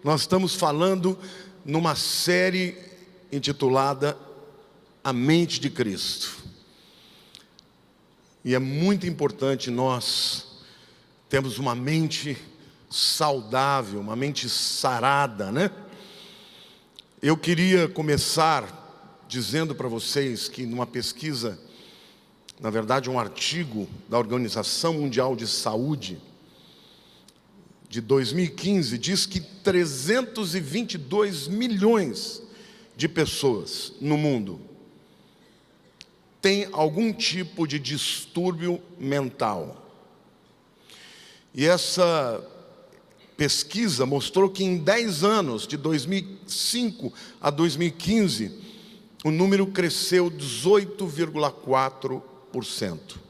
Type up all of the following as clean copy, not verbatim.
Nós estamos falando numa série intitulada A Mente de Cristo. E é muito importante nós termos uma mente saudável, uma mente sarada, né? Eu queria começar dizendo para vocês que numa pesquisa, na verdade um artigo da Organização Mundial de Saúde, de 2015, diz que 322 milhões de pessoas no mundo têm algum tipo de distúrbio mental. E essa pesquisa mostrou que em 10 anos, de 2005 a 2015, o número cresceu 18,4%.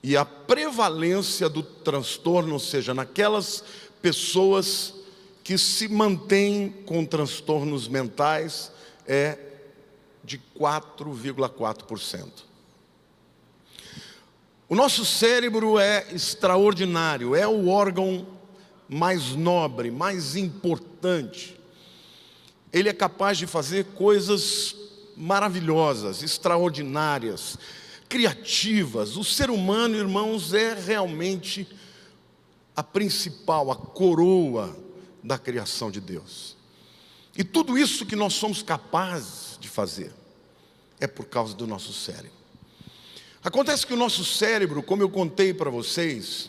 E a prevalência do transtorno, ou seja, naquelas pessoas que se mantêm com transtornos mentais, é de 4,4%. O nosso cérebro é extraordinário, é o órgão mais nobre, mais importante. Ele é capaz de fazer coisas maravilhosas, extraordinárias, criativas. O ser humano, irmãos, é realmente a principal, a coroa da criação de Deus. E tudo isso que nós somos capazes de fazer é por causa do nosso cérebro. Acontece que o nosso cérebro, como eu contei para vocês,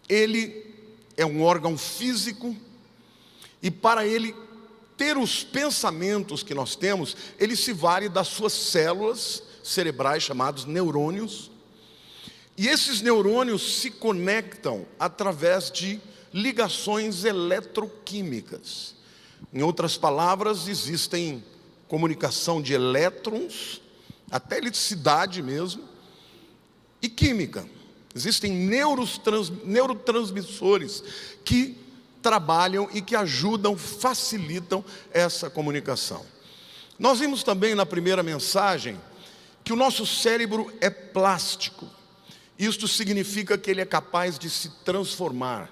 ele é um órgão físico, e para ele ter os pensamentos que nós temos, ele se vale das suas células cerebrais chamados neurônios, e esses neurônios se conectam através de ligações eletroquímicas. Em outras palavras, existem comunicação de elétrons, até eletricidade mesmo, e química. Existem neurotransmissores que trabalham e que ajudam, facilitam essa comunicação. Nós vimos também na primeira mensagem que o nosso cérebro é plástico. Isto significa que ele é capaz de se transformar.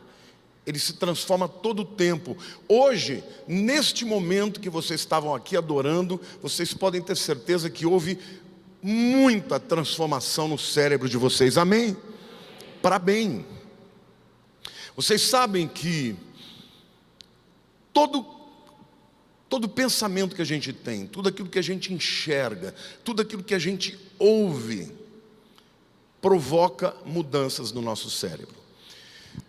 Ele se transforma todo o tempo. Hoje, neste momento que vocês estavam aqui adorando, vocês podem ter certeza que houve muita transformação no cérebro de vocês. Amém? Para bem. Vocês sabem que todo pensamento que a gente tem, tudo aquilo que a gente enxerga, tudo aquilo que a gente ouve, provoca mudanças no nosso cérebro.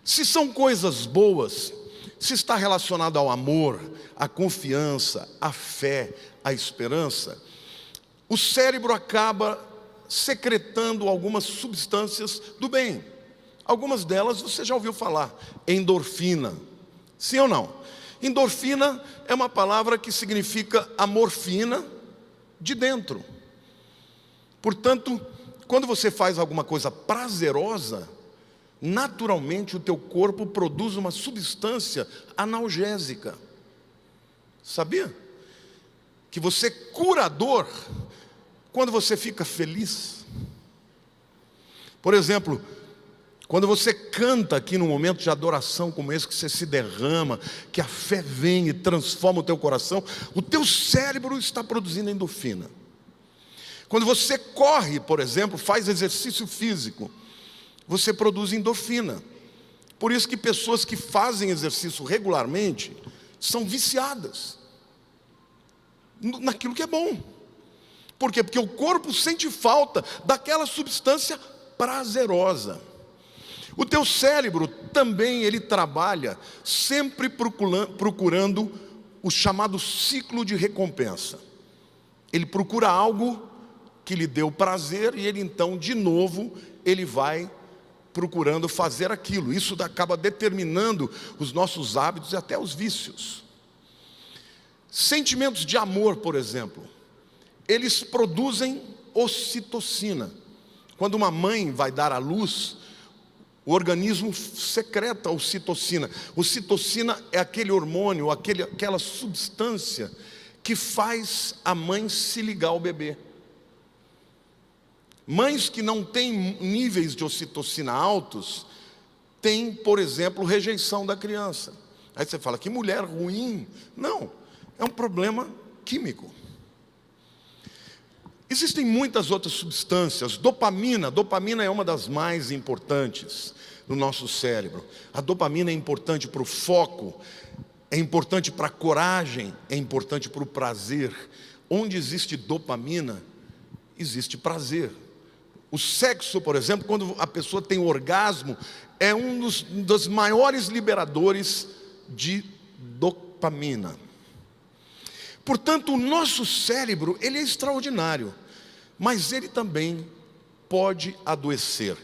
Se são coisas boas, se está relacionado ao amor, à confiança, à fé, à esperança, o cérebro acaba secretando algumas substâncias do bem. Algumas delas você já ouviu falar, endorfina. Sim ou não? Endorfina é uma palavra que significa a morfina de dentro. Portanto, quando você faz alguma coisa prazerosa, naturalmente o teu corpo produz uma substância analgésica. Sabia? Que você cura a dor quando você fica feliz. Por exemplo, quando você canta aqui num momento de adoração como esse, que você se derrama, que a fé vem e transforma o teu coração, o teu cérebro está produzindo endorfina. Quando você corre, por exemplo, faz exercício físico, você produz endorfina. Por isso que pessoas que fazem exercício regularmente são viciadas naquilo que é bom. Por quê? Porque o corpo sente falta daquela substância prazerosa. O teu cérebro também, ele trabalha sempre procurando o chamado ciclo de recompensa. Ele procura algo que lhe deu prazer e ele então, de novo, ele vai procurando fazer aquilo. Isso acaba determinando os nossos hábitos e até os vícios. Sentimentos de amor, por exemplo, eles produzem ocitocina. Quando uma mãe vai dar à luz, o organismo secreta ocitocina. Ocitocina é aquele hormônio, aquela substância que faz a mãe se ligar ao bebê. Mães que não têm níveis de ocitocina altos, têm, por exemplo, rejeição da criança. Aí você fala, que mulher ruim. Não, é um problema químico. Existem muitas outras substâncias. Dopamina é uma das mais importantes no nosso cérebro. A dopamina é importante para o foco, é importante para a coragem, é importante para o prazer. Onde existe dopamina, existe prazer. O sexo, por exemplo, quando a pessoa tem orgasmo, é um dos maiores liberadores de dopamina. Portanto, o nosso cérebro, ele é extraordinário, mas ele também pode adoecer.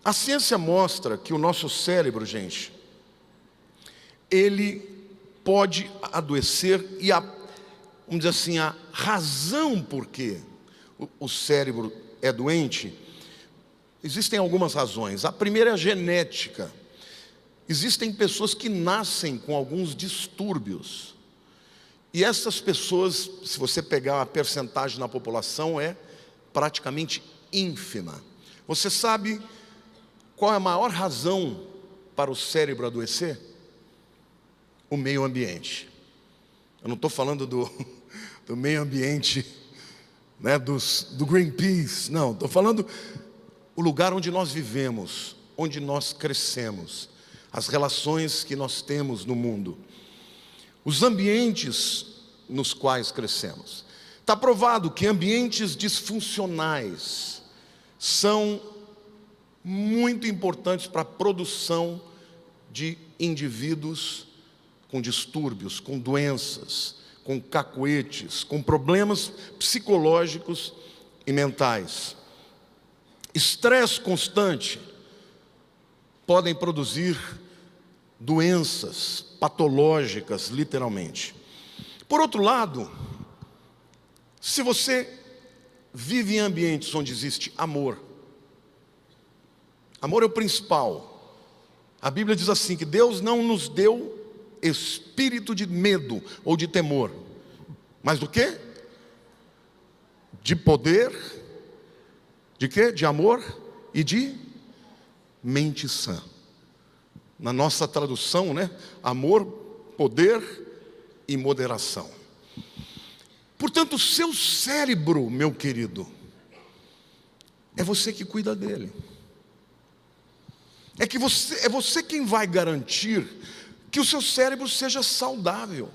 A ciência mostra que o nosso cérebro, gente, ele pode adoecer e vamos dizer assim, a razão por que o cérebro é doente, existem algumas razões. A primeira é a genética. Existem pessoas que nascem com alguns distúrbios. E essas pessoas, se você pegar a percentagem na população, é praticamente ínfima. Você sabe qual é a maior razão para o cérebro adoecer? O meio ambiente. Eu não estou falando do meio ambiente, né, do Greenpeace, não. Estou falando o lugar onde nós vivemos, onde nós crescemos, as relações que nós temos no mundo. Os ambientes nos quais crescemos. Está provado que ambientes disfuncionais são muito importantes para a produção de indivíduos com distúrbios, com doenças, com cacoetes, com problemas psicológicos e mentais. Estresse constante podem produzir doenças patológicas, literalmente. Por outro lado, se você vive em ambientes onde existe amor, amor é o principal. A Bíblia diz assim, que Deus não nos deu espírito de medo ou de temor, mas do quê? De poder, de quê? De amor e de mente sã. Na nossa tradução, né? Amor, poder e moderação. Portanto, o seu cérebro, meu querido, é você que cuida dele. É você quem vai garantir que o seu cérebro seja saudável.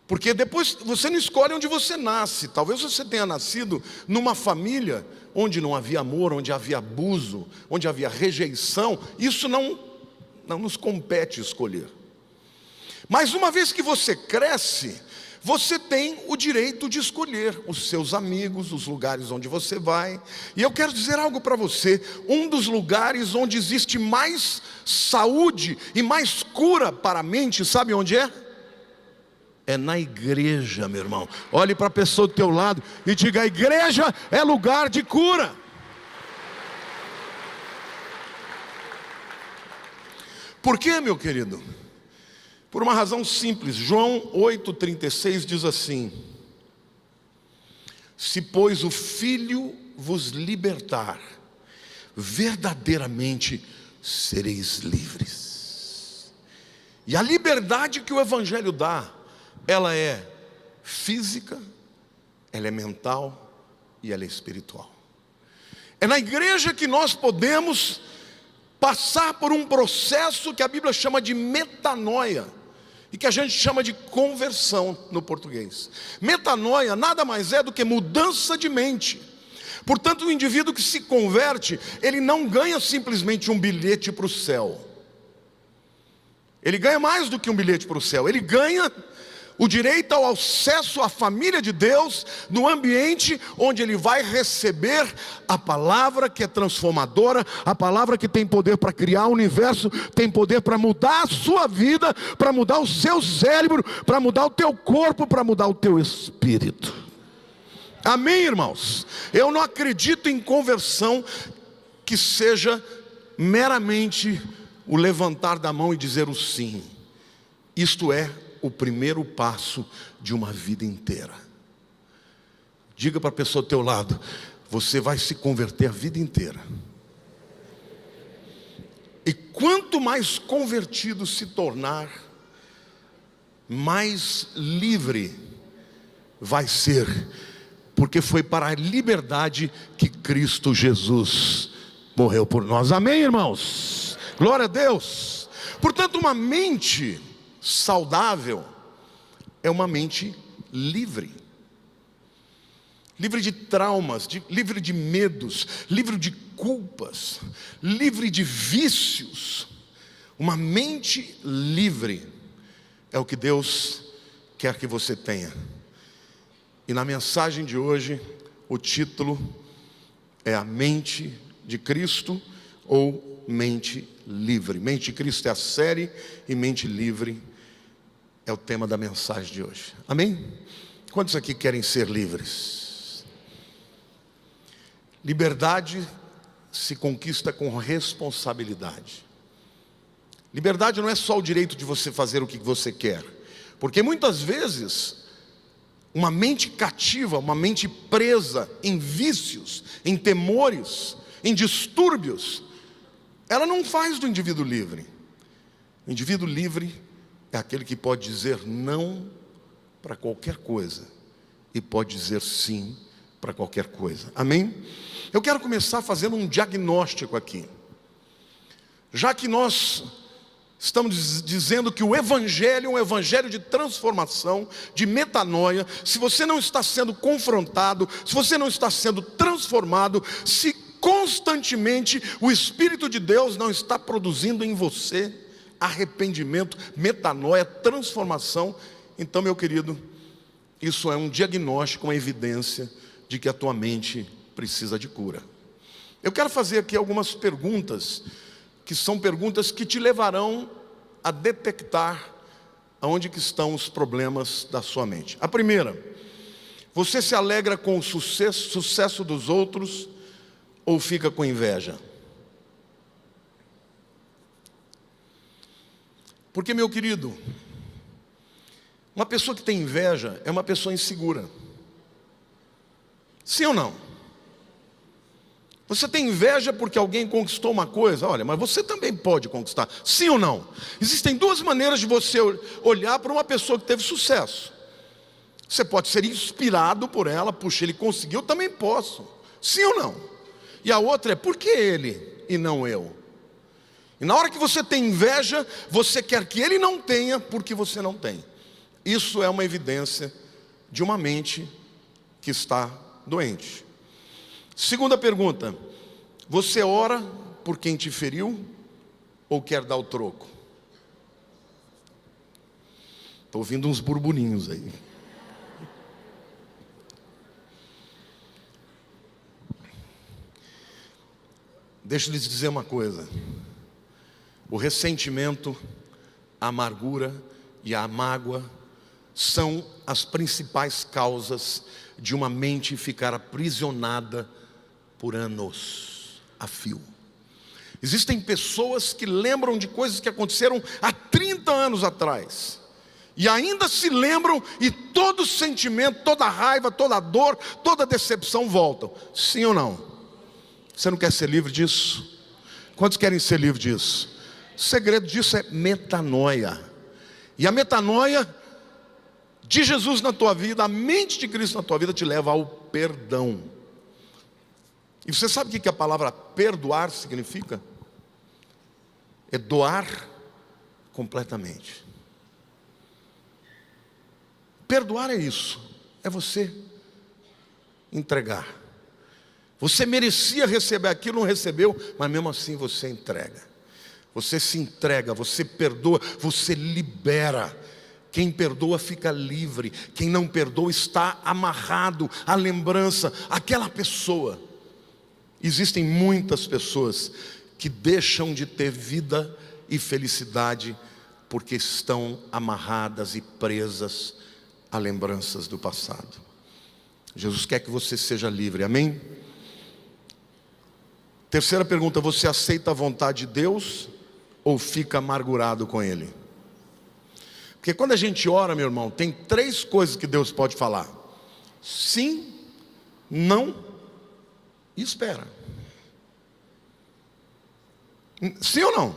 Porque depois você não escolhe onde você nasce. Talvez você tenha nascido numa família onde não havia amor, onde havia abuso, onde havia rejeição. Isso não nos compete escolher. Mas uma vez que você cresce, você tem o direito de escolher os seus amigos, os lugares onde você vai. E eu quero dizer algo para você. Um dos lugares onde existe mais saúde e mais cura para a mente, sabe onde é? É na igreja, meu irmão. Olhe para a pessoa do teu lado e diga: a igreja é lugar de cura. Por quê, meu querido? Por uma razão simples. João 8,36 diz assim: se pois o Filho vos libertar, verdadeiramente sereis livres. E a liberdade que o Evangelho dá, ela é física, ela é mental e ela é espiritual. É na igreja que nós podemos passar por um processo que a Bíblia chama de metanoia, e que a gente chama de conversão no português. Metanoia nada mais é do que mudança de mente. Portanto, o indivíduo que se converte, ele não ganha simplesmente um bilhete para o céu. Ele ganha mais do que um bilhete para o céu. Ele ganha o direito ao acesso à família de Deus, no ambiente onde ele vai receber a palavra que é transformadora, a palavra que tem poder para criar o universo, tem poder para mudar a sua vida, para mudar o seu cérebro, para mudar o teu corpo, para mudar o teu espírito. Amém, irmãos? Eu não acredito em conversão que seja meramente o levantar da mão e dizer o sim. Isto é o primeiro passo de uma vida inteira. Diga para a pessoa do teu lado: você vai se converter a vida inteira. E quanto mais convertido se tornar, mais livre vai ser, porque foi para a liberdade que Cristo Jesus morreu por nós. Amém, irmãos? Glória a Deus. Portanto, uma mente saudável é uma mente livre. Livre de traumas, livre de medos, livre de culpas, livre de vícios. Uma mente livre é o que Deus quer que você tenha. E na mensagem de hoje, o título é a mente de Cristo ou mente livre. Mente de Cristo é a série e mente livre é o tema da mensagem de hoje. Amém? Quantos aqui querem ser livres? Liberdade se conquista com responsabilidade. Liberdade não é só o direito de você fazer o que você quer, porque muitas vezes uma mente cativa, uma mente presa em vícios, em temores, em distúrbios, ela não faz do indivíduo livre. O indivíduo livre é aquele que pode dizer não para qualquer coisa e pode dizer sim para qualquer coisa. Amém? Eu quero começar fazendo um diagnóstico aqui. Já que nós estamos dizendo que o Evangelho é um Evangelho de transformação, de metanoia. Se você não está sendo confrontado, se você não está sendo transformado, se constantemente o Espírito de Deus não está produzindo em você arrependimento, metanoia, transformação, então, meu querido, isso é um diagnóstico, uma evidência de que a tua mente precisa de cura. Eu quero fazer aqui algumas perguntas, que são perguntas que te levarão a detectar aonde que estão os problemas da sua mente. A primeira: você se alegra com o sucesso dos outros ou fica com inveja? Porque, meu querido, uma pessoa que tem inveja é uma pessoa insegura. Sim ou não? Você tem inveja porque alguém conquistou uma coisa? Olha, mas você também pode conquistar. Sim ou não? Existem duas maneiras de você olhar para uma pessoa que teve sucesso. Você pode ser inspirado por ela. Puxa, ele conseguiu, eu também posso. Sim ou não? E a outra é, por que ele e não eu? E na hora que você tem inveja, você quer que ele não tenha porque você não tem. Isso é uma evidência de uma mente que está doente. Segunda pergunta: você ora por quem te feriu ou quer dar o troco? Estou ouvindo uns burburinhos aí. Deixa eu lhes dizer uma coisa: o ressentimento, a amargura e a mágoa são as principais causas de uma mente ficar aprisionada por anos a fio. Existem pessoas que lembram de coisas que aconteceram há 30 anos atrás e ainda se lembram, e todo o sentimento, toda a raiva, toda a dor, toda a decepção voltam. Sim ou não? Você não quer ser livre disso? Quantos querem ser livres disso? O segredo disso é metanoia. E a metanoia de Jesus na tua vida, a mente de Cristo na tua vida, te leva ao perdão. E você sabe o que a palavra perdoar significa? É doar completamente. Perdoar é isso, é você entregar. Você merecia receber aquilo, não recebeu, mas mesmo assim você entrega. Você se entrega, você perdoa, você libera. Quem perdoa fica livre. Quem não perdoa está amarrado à lembrança, àquela pessoa. Existem muitas pessoas que deixam de ter vida e felicidade porque estão amarradas e presas a lembranças do passado. Jesus quer que você seja livre, amém? Terceira pergunta: você aceita a vontade de Deus ou fica amargurado com Ele? Porque quando a gente ora, meu irmão, tem 3 coisas que Deus pode falar: sim, não e espera. Sim ou não?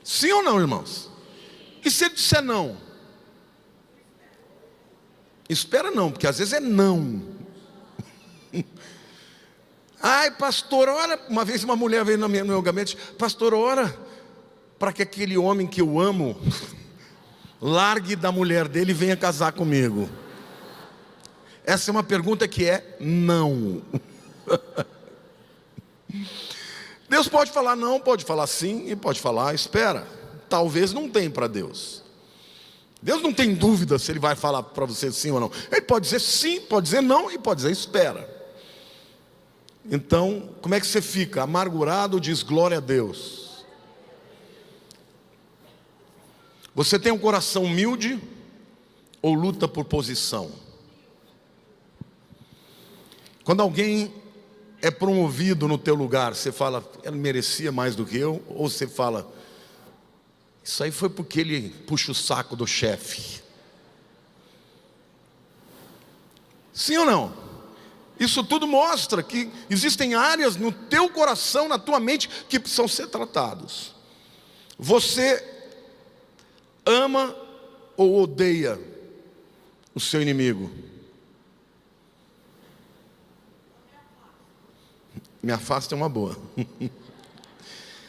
Sim ou não, irmãos? E se ele disser não? Espera não, porque às vezes é não. Ai, pastor, ora. Uma vez uma mulher veio no meu gabinete: pastor, ora para que aquele homem que eu amo largue da mulher dele e venha casar comigo. Essa é uma pergunta que é não. Deus pode falar não, pode falar sim e pode falar espera. Talvez não tenha para Deus. Deus não tem dúvida se Ele vai falar para você sim ou não. Ele pode dizer sim, pode dizer não e pode dizer espera. Então, como é que você fica? Amargurado ou diz glória a Deus? Você tem um coração humilde ou luta por posição? Quando alguém é promovido no teu lugar, você fala, ele merecia mais do que eu? Ou você fala, isso aí foi porque ele puxa o saco do chefe? Sim ou não? Isso tudo mostra que existem áreas no teu coração, na tua mente, que precisam ser tratados. Você ama ou odeia o seu inimigo? Me afasta é uma boa.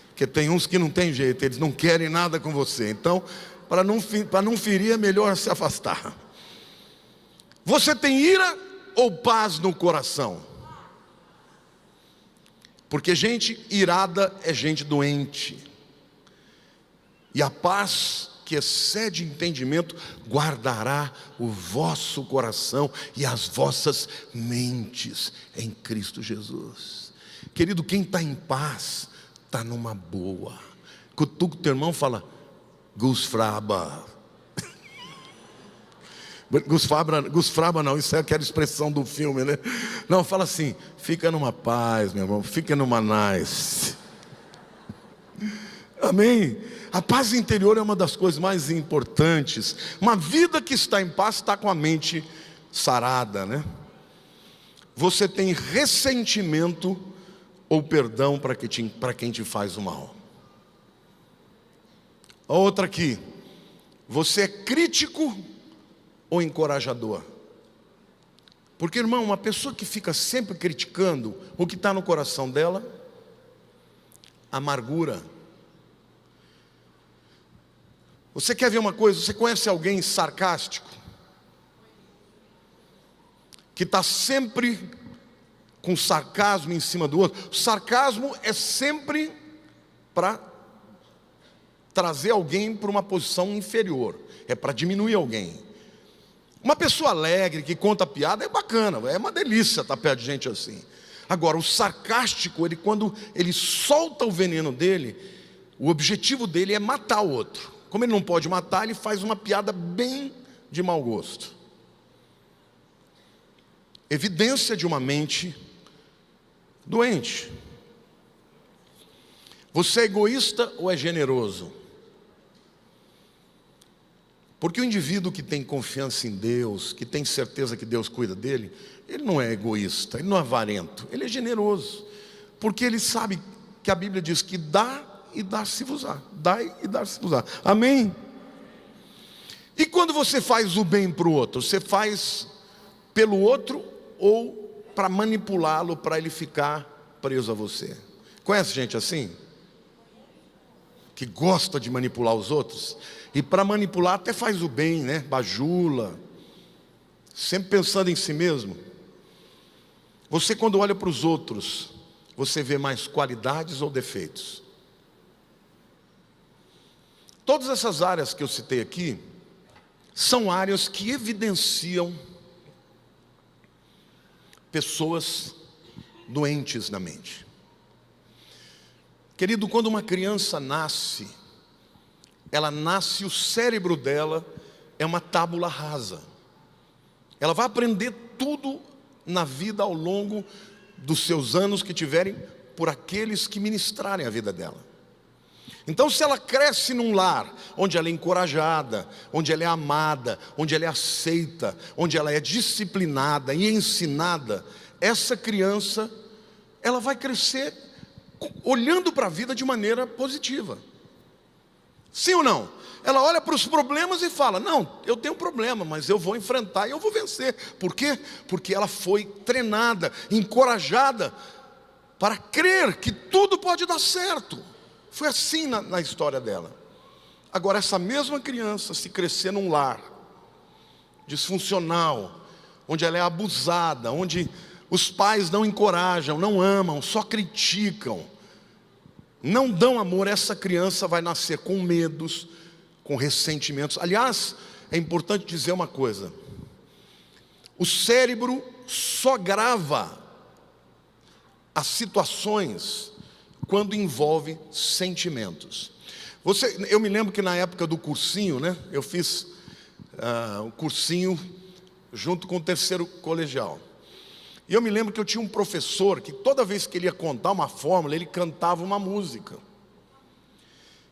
Porque tem uns que não tem jeito, eles não querem nada com você. Então, para não ferir, é melhor se afastar. Você tem ira ou paz no coração? Porque gente irada é gente doente. E a paz que excede entendimento guardará o vosso coração e as vossas mentes em Cristo Jesus. Querido, quem está em paz está numa boa. Cutuca o teu irmão, fala Gus Fraba. Gus Fraba não, isso é aquela expressão do filme, né? Não, fala assim, fica numa paz, meu irmão, fica numa nice. Amém? A paz interior é uma das coisas mais importantes. Uma vida que está em paz está com a mente sarada, né? Você tem ressentimento ou perdão para quem te faz o mal? A outra aqui, você é crítico ou encorajador? Porque, irmão, uma pessoa que fica sempre criticando, o que está no coração dela? Amargura. Você quer ver uma coisa? Você conhece alguém sarcástico? Que está sempre com sarcasmo em cima do outro? O sarcasmo é sempre para trazer alguém para uma posição inferior. É para diminuir alguém. Uma pessoa alegre, que conta piada, é bacana, é uma delícia estar perto de gente assim. Agora, o sarcástico, quando ele solta o veneno dele, o objetivo dele é matar o outro. Como ele não pode matar, ele faz uma piada bem de mau gosto. Evidência de uma mente doente. Você é egoísta ou é generoso? Porque o indivíduo que tem confiança em Deus, que tem certeza que Deus cuida dele, ele não é egoísta, ele não é avarento, ele é generoso. Porque ele sabe que a Bíblia diz que dá e dá-se-vos-á. Dai e dá-se-vos-á. Amém? E quando você faz o bem para o outro, você faz pelo outro ou para manipulá-lo, para ele ficar preso a você? Conhece gente assim? Que gosta de manipular os outros? E para manipular até faz o bem, né? Bajula, sempre pensando em si mesmo. Você, quando olha para os outros, você vê mais qualidades ou defeitos? Todas essas áreas que eu citei aqui são áreas que evidenciam pessoas doentes na mente. Querido, quando uma criança nasce, ela nasce, o cérebro dela é uma tábula rasa. Ela vai aprender tudo na vida ao longo dos seus anos que tiverem por aqueles que ministrarem a vida dela. Então, se ela cresce num lar onde ela é encorajada, onde ela é amada, onde ela é aceita, onde ela é disciplinada e ensinada, essa criança, ela vai crescer olhando para a vida de maneira positiva. Sim ou não? Ela olha para os problemas e fala: não, eu tenho um problema, mas eu vou enfrentar e eu vou vencer. Por quê? Porque ela foi treinada, encorajada para crer que tudo pode dar certo. Foi assim na história dela. Agora, essa mesma criança, se crescer num lar disfuncional, onde ela é abusada, onde os pais não encorajam, não amam, só criticam, não dão amor, essa criança vai nascer com medos, com ressentimentos. Aliás, é importante dizer uma coisa: o cérebro só grava as situações quando envolve sentimentos. Eu me lembro que na época do cursinho, né, eu fiz um cursinho junto com o terceiro colegial. E eu me lembro que eu tinha um professor que toda vez que ele ia contar uma fórmula, ele cantava uma música.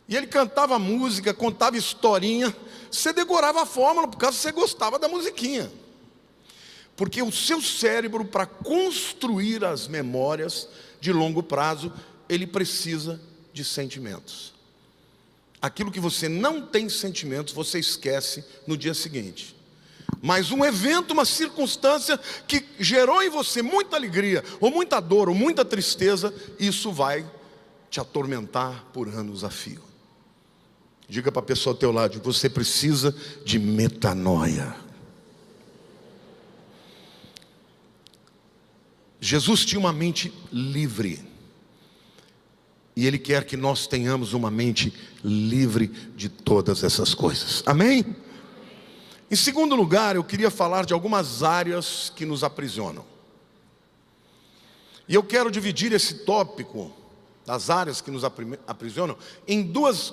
E ele cantava música, contava historinha, você decorava a fórmula por causa que você gostava da musiquinha. Porque o seu cérebro, para construir as memórias de longo prazo, ele precisa de sentimentos. Aquilo que você não tem sentimentos, você esquece no dia seguinte. Mas um evento, uma circunstância que gerou em você muita alegria, ou muita dor, ou muita tristeza, isso vai te atormentar por anos a fio. Diga para a pessoa ao teu lado: você precisa de metanoia. Jesus tinha uma mente livre, e Ele quer que nós tenhamos uma mente livre de todas essas coisas. Amém? Em segundo lugar, eu queria falar de algumas áreas que nos aprisionam. E eu quero dividir esse tópico das áreas que nos aprisionam em duas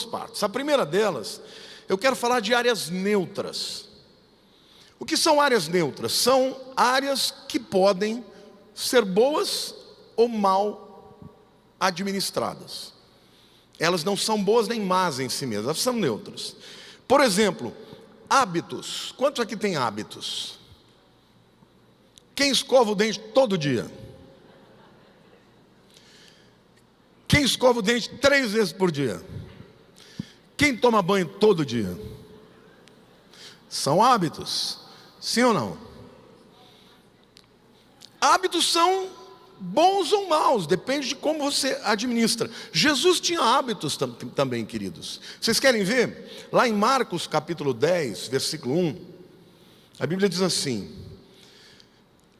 partes. A primeira delas, eu quero falar de áreas neutras. O que são áreas neutras? São áreas que podem ser boas ou mal administradas. Elas não são boas nem más em si mesmas, elas são neutras. Por exemplo, hábitos. Quantos aqui tem hábitos? Quem escova o dente todo dia? Quem escova o dente 3 vezes por dia? Quem toma banho todo dia? São hábitos, sim ou não? Hábitos são bons ou maus, depende de como você administra. Jesus tinha hábitos também, queridos. Vocês querem ver? Lá em Marcos capítulo 10, versículo 1, a Bíblia diz assim: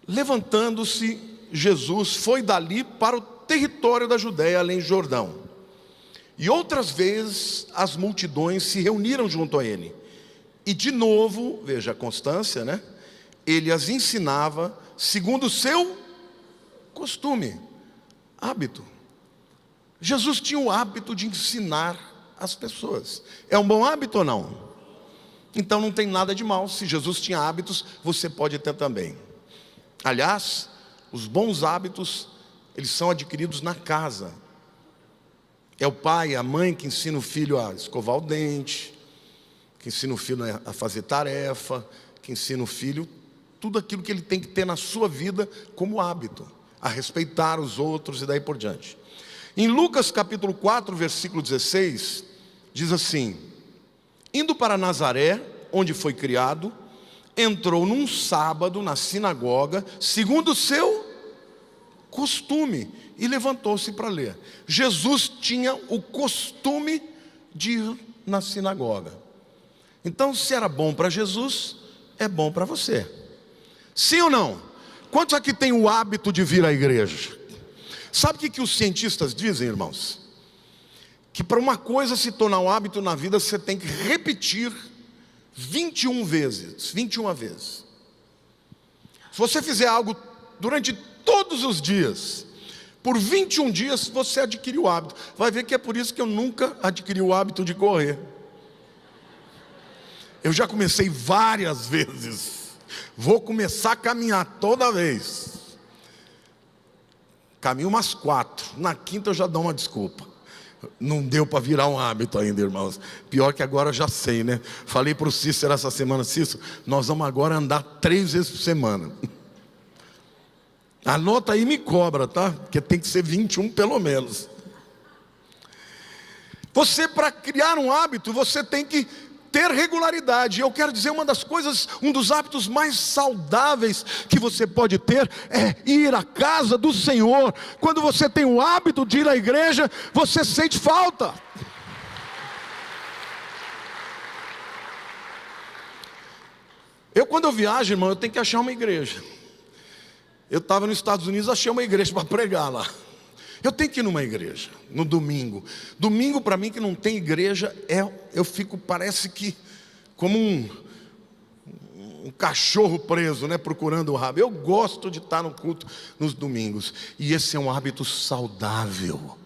levantando-se Jesus, foi dali para o território da Judéia, além do Jordão. E outras vezes as multidões se reuniram junto a ele. E de novo, veja a constância, né? Ele as ensinava segundo o seu costume, hábito. Jesus tinha o hábito de ensinar as pessoas. É um bom hábito ou não? Então não tem nada de mal. Se Jesus tinha hábitos, você pode ter também. Aliás, os bons hábitos, eles são adquiridos na casa. É o pai, a mãe que ensina o filho a escovar o dente, que ensina o filho a fazer tarefa, que ensina o filho tudo aquilo que ele tem que ter na sua vida como hábito, a respeitar os outros e daí por diante. Em Lucas capítulo 4, versículo 16, diz assim: indo para Nazaré, onde foi criado, entrou num sábado na sinagoga, segundo o seu costume, e levantou-se para ler. Jesus tinha o costume de ir na sinagoga. Então, se era bom para Jesus, é bom para você. Sim ou não? Quantos aqui têm o hábito de vir à igreja? Sabe o que os cientistas dizem, irmãos? Que para uma coisa se tornar um hábito na vida, você tem que repetir 21 vezes. 21 vezes. Se você fizer algo durante todos os dias, por 21 dias, você adquiriu o hábito. Vai ver que é por isso que eu nunca adquiri o hábito de correr. Eu já comecei várias vezes. Vou começar a caminhar toda vez. Caminho umas 4. Na quinta eu já dou uma desculpa. Não deu para virar um hábito ainda, irmãos. Pior que agora eu já sei, né? Falei para o Cícero essa semana: Cícero, nós vamos agora andar 3 vezes por semana. Anota aí e me cobra, tá? Porque tem que ser 21 pelo menos. Você, para criar um hábito, você tem que ter regularidade. Eu quero dizer, um dos hábitos mais saudáveis que você pode ter é ir à casa do Senhor. Quando você tem o hábito de ir à igreja, você sente falta. Quando eu viajo, irmão, eu tenho que achar uma igreja. Eu estava nos Estados Unidos, achei uma igreja para pregar lá. Eu tenho que ir numa igreja, no domingo. Domingo para mim que não tem igreja, eu fico, parece que, como um cachorro preso, né, procurando o rabo. Eu gosto de estar no culto nos domingos. E esse é um hábito saudável.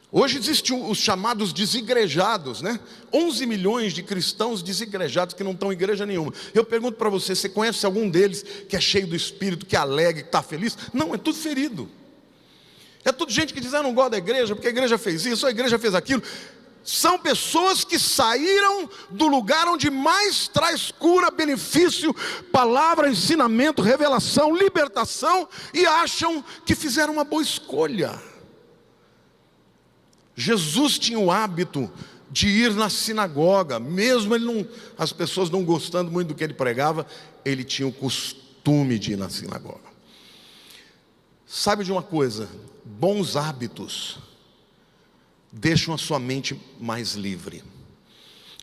Hoje existem os chamados desigrejados, né? 11 milhões de cristãos desigrejados que não estão em igreja nenhuma. Eu pergunto para você conhece algum deles que é cheio do Espírito, que é alegre, que está feliz? Não, é tudo ferido. É tudo gente que diz, eu não gosto da igreja, porque a igreja fez isso, a igreja fez aquilo. São pessoas que saíram do lugar onde mais traz cura, benefício, palavra, ensinamento, revelação, libertação, e acham que fizeram uma boa escolha. Jesus tinha o hábito de ir na sinagoga, mesmo as pessoas não gostando muito do que ele pregava, ele tinha o costume de ir na sinagoga. Sabe de uma coisa? Bons hábitos deixam a sua mente mais livre.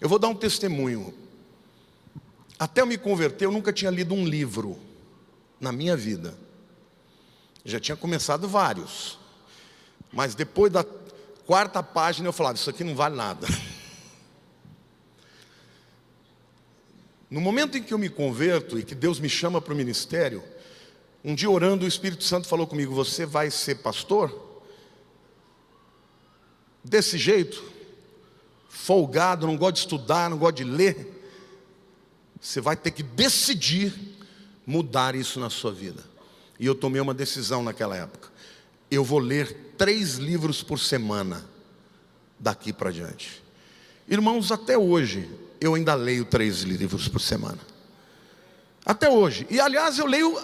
Eu vou dar um testemunho. Até eu me converter, eu nunca tinha lido um livro na minha vida. Já tinha começado vários, mas depois da 4ª página eu falava, isso aqui não vale nada. No momento em que eu me converto e que Deus me chama para o ministério, um dia orando, o Espírito Santo falou comigo, você vai ser pastor? Desse jeito, folgado, não gosta de estudar, não gosta de ler, você vai ter que decidir mudar isso na sua vida. E eu tomei uma decisão naquela época. Eu vou ler 3 livros por semana, daqui para diante. Irmãos, até hoje, eu ainda leio 3 livros por semana. Até hoje. E aliás, eu leio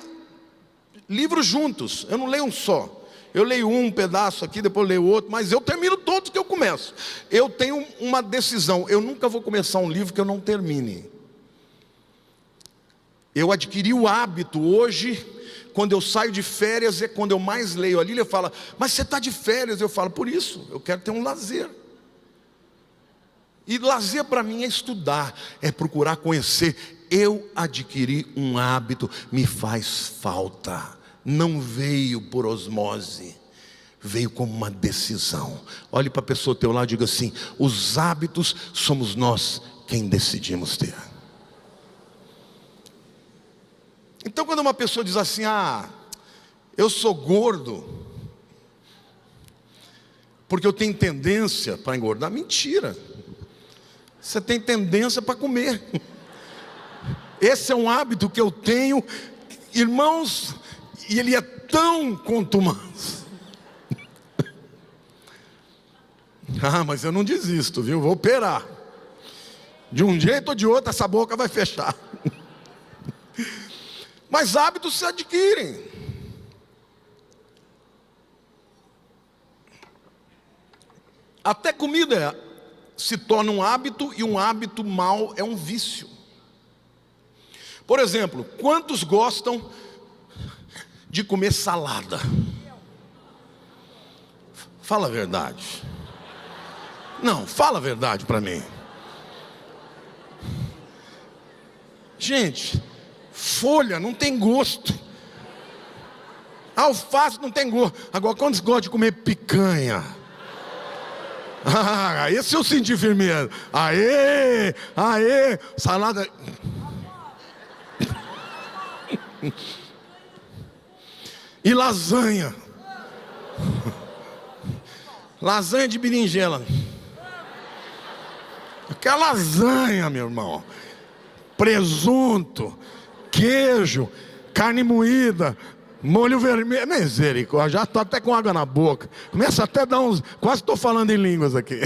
livros juntos, eu não leio um só. Eu leio um pedaço aqui, depois leio outro, mas eu termino todos que eu começo. Eu tenho uma decisão, eu nunca vou começar um livro que eu não termine. Eu adquiri o hábito hoje, quando eu saio de férias, é quando eu mais leio. A Lília fala, mas você está de férias? Eu falo, por isso, eu quero ter um lazer. E lazer para mim é estudar, é procurar conhecer. Eu adquiri um hábito, me faz falta. Não veio por osmose, veio como uma decisão. Olhe para a pessoa ao teu lado e diga assim, os hábitos somos nós quem decidimos ter. Então quando uma pessoa diz assim, eu sou gordo, porque eu tenho tendência para engordar, mentira. Você tem tendência para comer. Esse é um hábito que eu tenho, irmãos, e ele é tão contumaz. Mas eu não desisto, viu? Vou operar. De um jeito ou de outro, essa boca vai fechar. Mas hábitos se adquirem. Até comida se torna um hábito, e um hábito mau é um vício. Por exemplo, quantos gostam de comer salada? Fala a verdade. Não, fala a verdade para mim. Gente, folha não tem gosto. Alface não tem gosto. Agora, quantos gostam de comer picanha? Esse eu senti firmeza. Aê, salada. E lasanha. Lasanha de berinjela. Aquela lasanha, meu irmão. Presunto, queijo, carne moída, molho vermelho. Misericórdia, já estou até com água na boca. Começa até a dar uns... Quase estou falando em línguas aqui.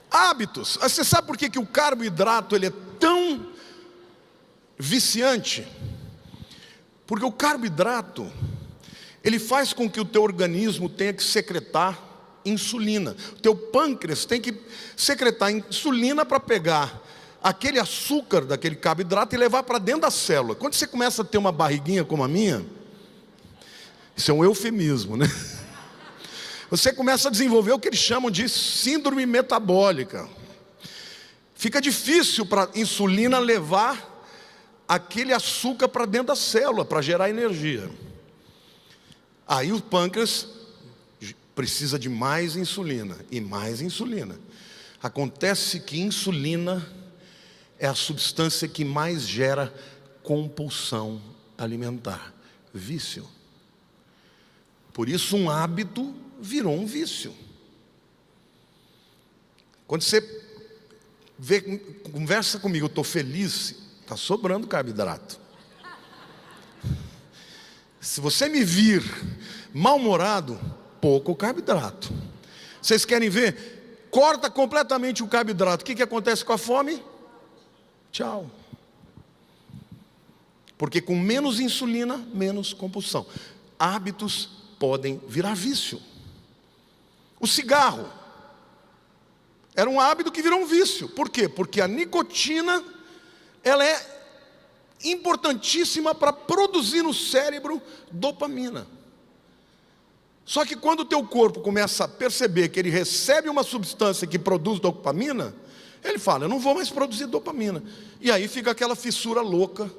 Hábitos. Você sabe por que o carboidrato ele é tão viciante? Porque o carboidrato, ele faz com que o teu organismo tenha que secretar insulina. O teu pâncreas tem que secretar insulina para pegar aquele açúcar daquele carboidrato e levar para dentro da célula. Quando você começa a ter uma barriguinha como a minha, isso é um eufemismo, né? Você começa a desenvolver o que eles chamam de síndrome metabólica. Fica difícil para a insulina levar aquele açúcar para dentro da célula, para gerar energia. Aí o pâncreas precisa de mais insulina e mais insulina. Acontece que insulina é a substância que mais gera compulsão alimentar, vício. Por isso um hábito virou um vício. Quando você conversa comigo, eu estou feliz, está sobrando carboidrato. Se você me vir mal-humorado, pouco carboidrato. Vocês querem ver? Corta completamente o carboidrato. O que acontece com a fome? Tchau. Porque com menos insulina, menos compulsão. Hábitos podem virar vício. O cigarro era um hábito que virou um vício. Por quê? Porque a nicotina, ela é importantíssima para produzir no cérebro dopamina. Só que quando o teu corpo começa a perceber que ele recebe uma substância que produz dopamina, ele fala, eu não vou mais produzir dopamina. E aí fica aquela fissura louca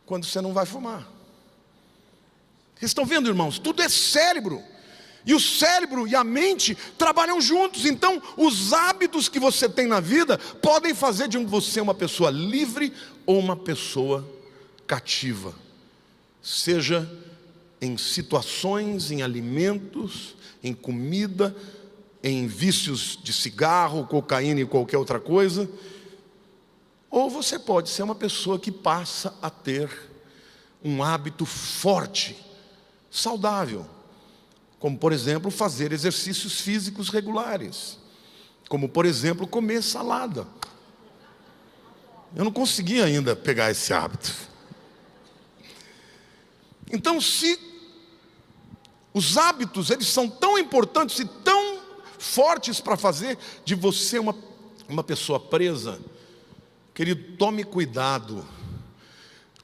quando você não vai fumar. Vocês estão vendo, irmãos? Tudo é cérebro. E o cérebro e a mente trabalham juntos. Então, os hábitos que você tem na vida podem fazer de você uma pessoa livre ou uma pessoa cativa. Seja em situações, em alimentos, em comida, em vícios de cigarro, cocaína e qualquer outra coisa. Ou você pode ser uma pessoa que passa a ter um hábito forte, saudável. Como, por exemplo, fazer exercícios físicos regulares. Como, por exemplo, comer salada. Eu não consegui ainda pegar esse hábito. Então, se os hábitos, eles são tão importantes e tão fortes para fazer de você uma pessoa presa, querido, tome cuidado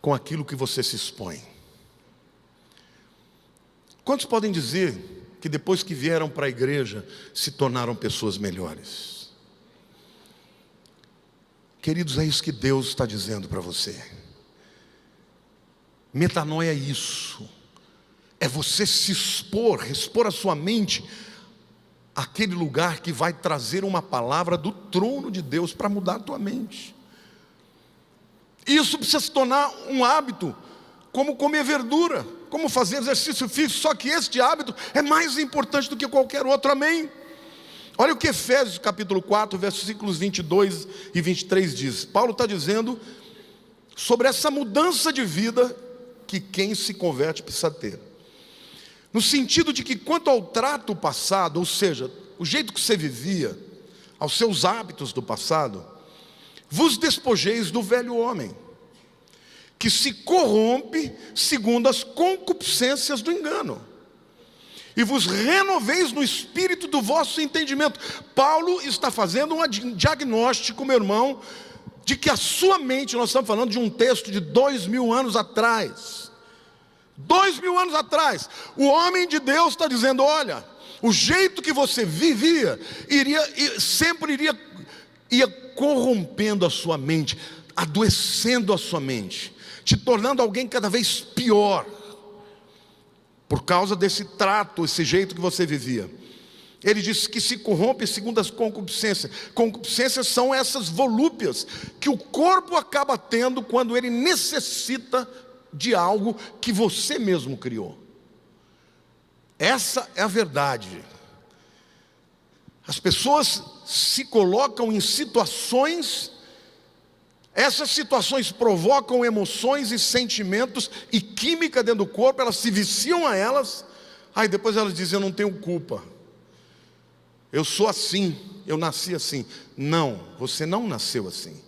com aquilo que você se expõe. Quantos podem dizer que depois que vieram para a igreja se tornaram pessoas melhores? Queridos, é isso que Deus está dizendo para você. Metanoia é isso. É você se expor a sua mente àquele lugar que vai trazer uma palavra do trono de Deus para mudar a tua mente. Isso precisa se tornar um hábito, como comer verdura, como fazer exercício físico, só que este hábito é mais importante do que qualquer outro, amém? Olha o que Efésios capítulo 4, versículos 22 e 23 diz. Paulo está dizendo sobre essa mudança de vida que quem se converte precisa ter. No sentido de que quanto ao trato passado, ou seja, o jeito que você vivia, aos seus hábitos do passado, vos despojeis do velho homem, que se corrompe segundo as concupiscências do engano, e vos renoveis no espírito do vosso entendimento. Paulo está fazendo um diagnóstico, meu irmão, de que a sua mente, nós estamos falando de um texto de 2000 anos atrás. 2000 anos atrás, o homem de Deus está dizendo, olha, o jeito que você vivia, sempre ia corrompendo a sua mente, adoecendo a sua mente, te tornando alguém cada vez pior, por causa desse trato, esse jeito que você vivia. Ele diz que se corrompe segundo as concupiscências. Concupiscências são essas volúpias que o corpo acaba tendo quando ele necessita de algo que você mesmo criou. Essa é a verdade. As pessoas se colocam em situações, essas situações provocam emoções e sentimentos e química dentro do corpo, elas se viciam a elas, aí depois elas dizem, eu não tenho culpa, eu sou assim, eu nasci assim. Não, você não nasceu assim.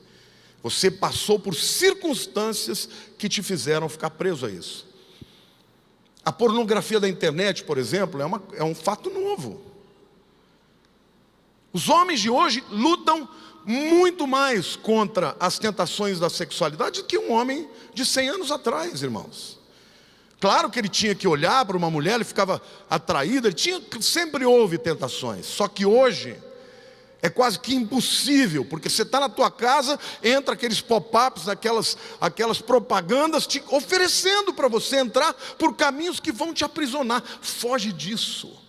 Você passou por circunstâncias que te fizeram ficar preso a isso. A pornografia da internet, por exemplo, é um fato novo. Os homens de hoje lutam muito mais contra as tentações da sexualidade do que um homem de 100 anos atrás, irmãos. Claro que ele tinha que olhar para uma mulher, ele ficava atraído, sempre houve tentações. Só que hoje é quase que impossível, porque você está na tua casa, entra aqueles pop-ups, aquelas propagandas te oferecendo para você entrar por caminhos que vão te aprisionar. Foge disso.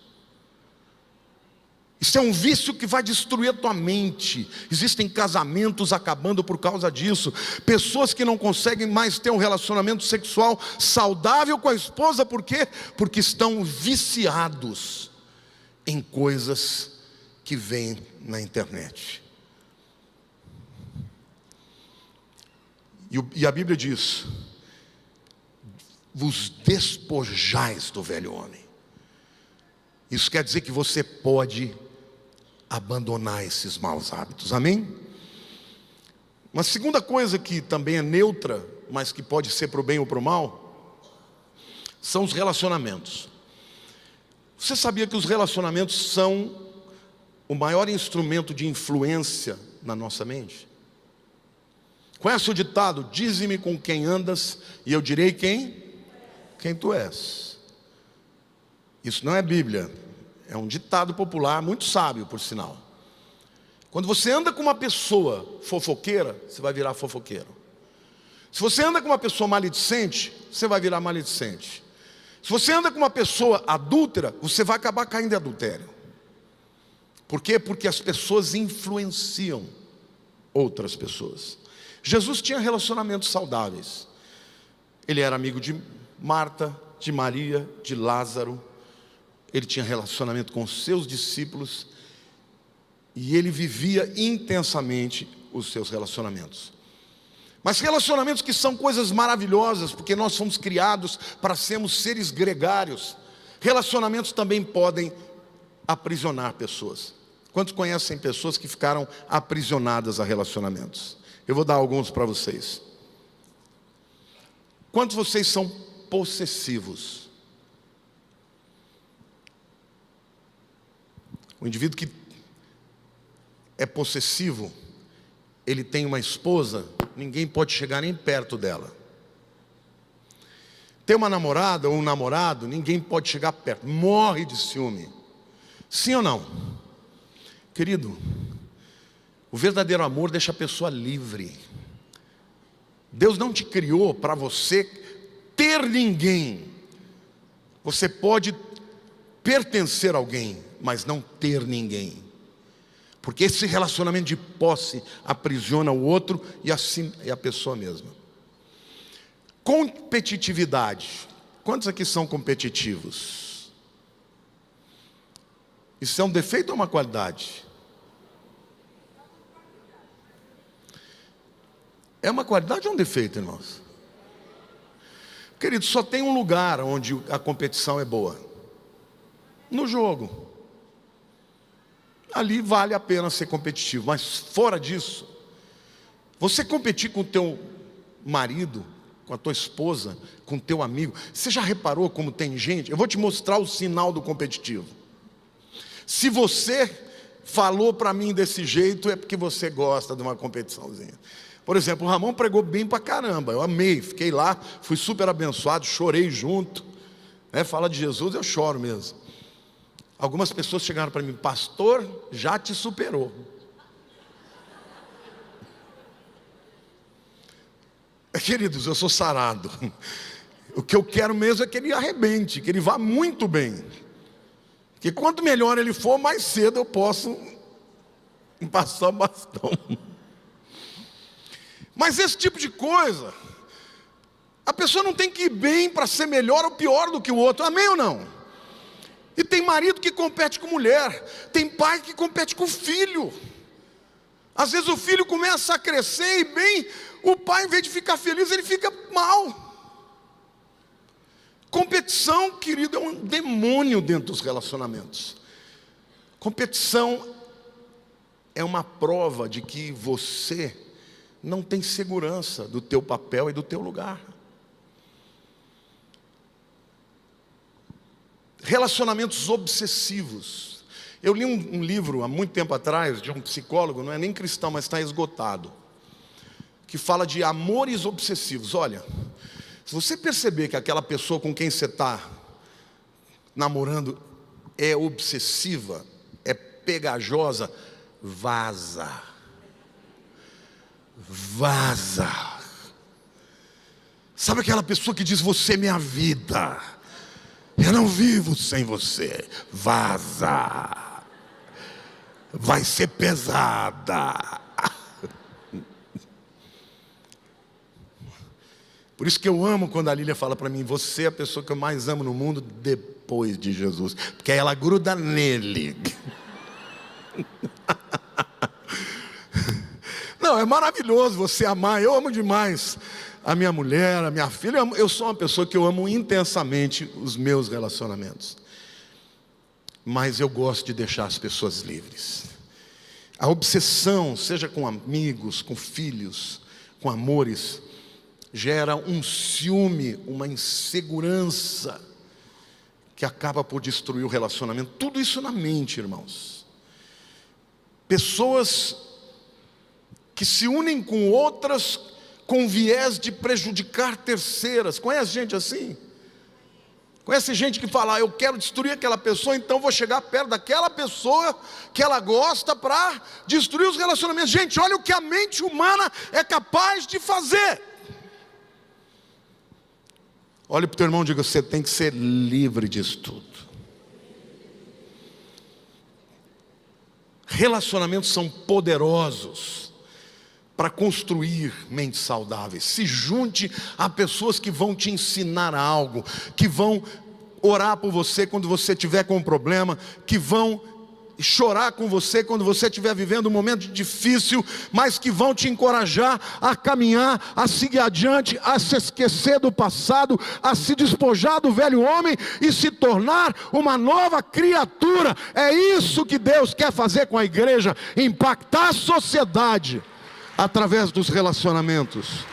Isso é um vício que vai destruir a tua mente. Existem casamentos acabando por causa disso. Pessoas que não conseguem mais ter um relacionamento sexual saudável com a esposa. Por quê? Porque estão viciados em coisas que vêm na internet. E a Bíblia diz: vos despojais do velho homem. Isso quer dizer que você pode abandonar esses maus hábitos, amém? Uma segunda coisa que também é neutra, mas que pode ser para o bem ou para o mal, são os relacionamentos. Você sabia que os relacionamentos são o maior instrumento de influência na nossa mente? Conhece o ditado: dize-me com quem andas e eu direi quem tu és. Isso não é Bíblia. É um ditado popular, muito sábio, por sinal. Quando você anda com uma pessoa fofoqueira, você vai virar fofoqueiro. Se você anda com uma pessoa maledicente, você vai virar maledicente. Se você anda com uma pessoa adúltera, você vai acabar caindo em adultério. Por quê? Porque as pessoas influenciam outras pessoas. Jesus tinha relacionamentos saudáveis. Ele era amigo de Marta, de Maria, de Lázaro. Ele tinha relacionamento com os seus discípulos e ele vivia intensamente os seus relacionamentos. Mas relacionamentos que são coisas maravilhosas, porque nós fomos criados para sermos seres gregários. Relacionamentos também podem aprisionar pessoas. Quantos conhecem pessoas que ficaram aprisionadas a relacionamentos? Eu vou dar alguns para vocês. Quantos de vocês são possessivos? O indivíduo que é possessivo, ele tem uma esposa, ninguém pode chegar nem perto dela. Tem uma namorada ou um namorado, ninguém pode chegar perto, morre de ciúme. Sim ou não? Querido, o verdadeiro amor deixa a pessoa livre. Deus não te criou para você ter ninguém. Você pode pertencer a alguém, mas não ter ninguém. Porque esse relacionamento de posse aprisiona o outro e assim é a pessoa mesma. Competitividade. Quantos aqui são competitivos? Isso é um defeito ou uma qualidade? É uma qualidade ou um defeito, irmãos? Querido, só tem um lugar onde a competição é boa: no jogo. Ali vale a pena ser competitivo, mas fora disso, você competir com o teu marido, com a tua esposa, com o teu amigo. Você já reparou como tem gente? Eu vou te mostrar o sinal do competitivo. Se você falou para mim desse jeito, é porque você gosta de uma competiçãozinha. Por exemplo, o Ramon pregou bem pra caramba, eu amei, fiquei lá, fui super abençoado, chorei junto, fala de Jesus, eu choro mesmo. Algumas pessoas chegaram para mim: pastor, já te superou. Queridos, eu sou sarado. O que eu quero mesmo é que ele arrebente, que ele vá muito bem. Porque quanto melhor ele for, mais cedo eu posso passar o bastão. Mas esse tipo de coisa, a pessoa não tem que ir bem para ser melhor ou pior do que o outro, amém ou não? E tem marido que compete com mulher, tem pai que compete com filho. Às vezes o filho começa a crescer e bem, o pai, em vez de ficar feliz, ele fica mal. Competição, querido, é um demônio dentro dos relacionamentos. Competição é uma prova de que você não tem segurança do teu papel e do teu lugar. Relacionamentos obsessivos. Eu li um livro há muito tempo atrás, de um psicólogo, não é nem cristão, mas está esgotado, que fala de amores obsessivos. Olha, se você perceber que aquela pessoa com quem você está namorando é obsessiva, é pegajosa, vaza. Vaza. Sabe aquela pessoa que diz: você é minha vida, eu não vivo sem você. Vaza. Vai ser pesada. Por isso que eu amo quando a Lília fala para mim: você é a pessoa que eu mais amo no mundo depois de Jesus, porque ela gruda nele. Não, é maravilhoso você amar. Eu amo demais a minha mulher, a minha filha. Eu sou uma pessoa que eu amo intensamente os meus relacionamentos, mas eu gosto de deixar as pessoas livres. A obsessão, seja com amigos, com filhos, com amores, gera um ciúme, uma insegurança que acaba por destruir o relacionamento. Tudo isso na mente, irmãos. Pessoas que se unem com outras com viés de prejudicar terceiras. Conhece gente assim? Conhece gente que fala: eu quero destruir aquela pessoa, então vou chegar perto daquela pessoa que ela gosta para destruir os relacionamentos. Gente, olha o que a mente humana é capaz de fazer. Olhe para o teu irmão e diga: você tem que ser livre disso tudo. Relacionamentos são poderosos para construir mentes saudáveis. Se junte a pessoas que vão te ensinar algo, que vão orar por você quando você estiver com um problema, que vão chorar com você quando você estiver vivendo um momento difícil, mas que vão te encorajar a caminhar, a seguir adiante, a se esquecer do passado, a se despojar do velho homem e se tornar uma nova criatura. É isso que Deus quer fazer com a igreja: impactar a sociedade através dos relacionamentos.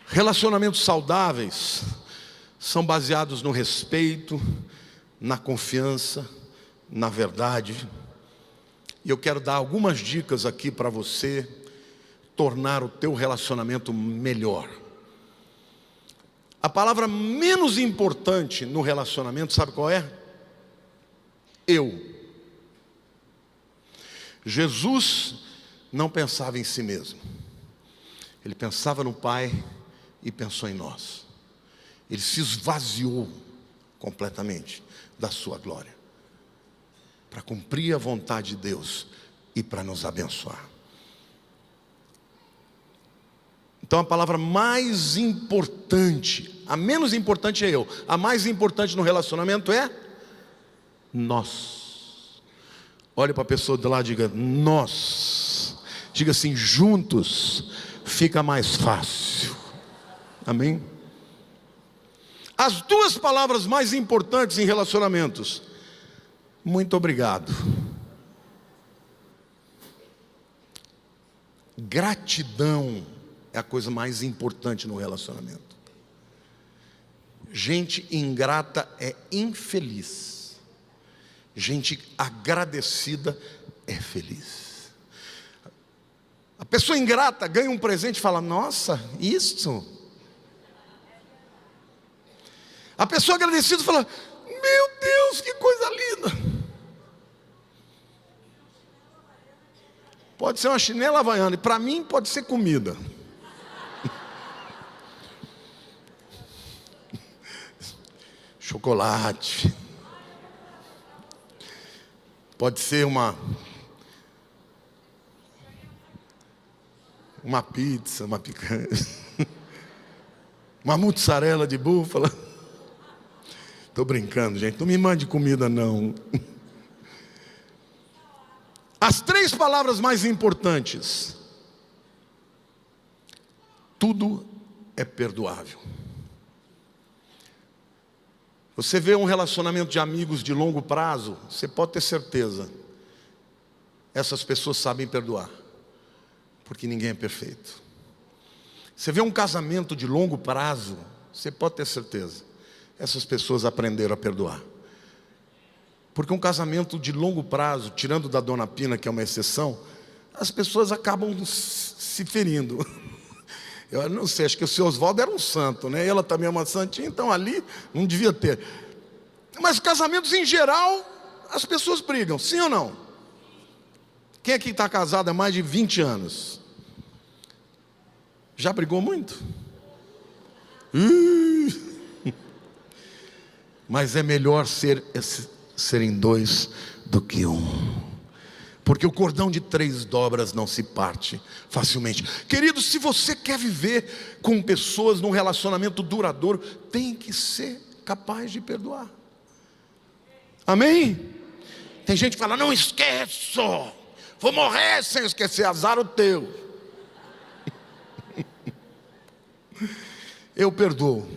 Relacionamentos saudáveis são baseados no respeito, na confiança, na verdade. E eu quero dar algumas dicas aqui para você tornar o teu relacionamento melhor. A palavra menos importante no relacionamento, sabe qual é? Eu. Jesus não pensava em si mesmo. Ele pensava no Pai e pensou em nós. Ele se esvaziou completamente da sua glória para cumprir a vontade de Deus e para nos abençoar. Então a palavra mais importante, a menos importante é eu, a mais importante no relacionamento é nós. Olhe para a pessoa do lado e diga: nós. Diga assim: juntos fica mais fácil. Amém? As duas palavras mais importantes em relacionamentos: muito obrigado. Gratidão é a coisa mais importante no relacionamento. Gente ingrata é infeliz. Gente agradecida é feliz. A pessoa ingrata ganha um presente e fala: nossa, isso. A pessoa agradecida fala: meu Deus, que coisa linda. Pode ser uma chinela havaiana, e para mim pode ser comida. Chocolate. Pode ser uma pizza, uma picanha, uma mussarela de búfala. Estou brincando, gente, não me mande comida não. As três palavras mais importantes: tudo é perdoável. Você vê um relacionamento de amigos de longo prazo, você pode ter certeza, essas pessoas sabem perdoar, porque ninguém é perfeito. Você vê um casamento de longo prazo, você pode ter certeza, essas pessoas aprenderam a perdoar. Porque um casamento de longo prazo, tirando da Dona Pina, que é uma exceção, as pessoas acabam se ferindo. Eu não sei, acho que o seu Oswaldo era um santo, né? Ela também é uma santinha, então ali não devia ter. Mas casamentos em geral, as pessoas brigam, sim ou não? Quem aqui está casado há mais de 20 anos? Já brigou muito? Mas é melhor serem dois do que um, porque o cordão de 3 dobras não se parte facilmente. Querido, se você quer viver com pessoas num relacionamento duradouro, tem que ser capaz de perdoar. Amém? Tem gente que fala, não esqueço, vou morrer sem esquecer, azar o teu. Eu perdoo.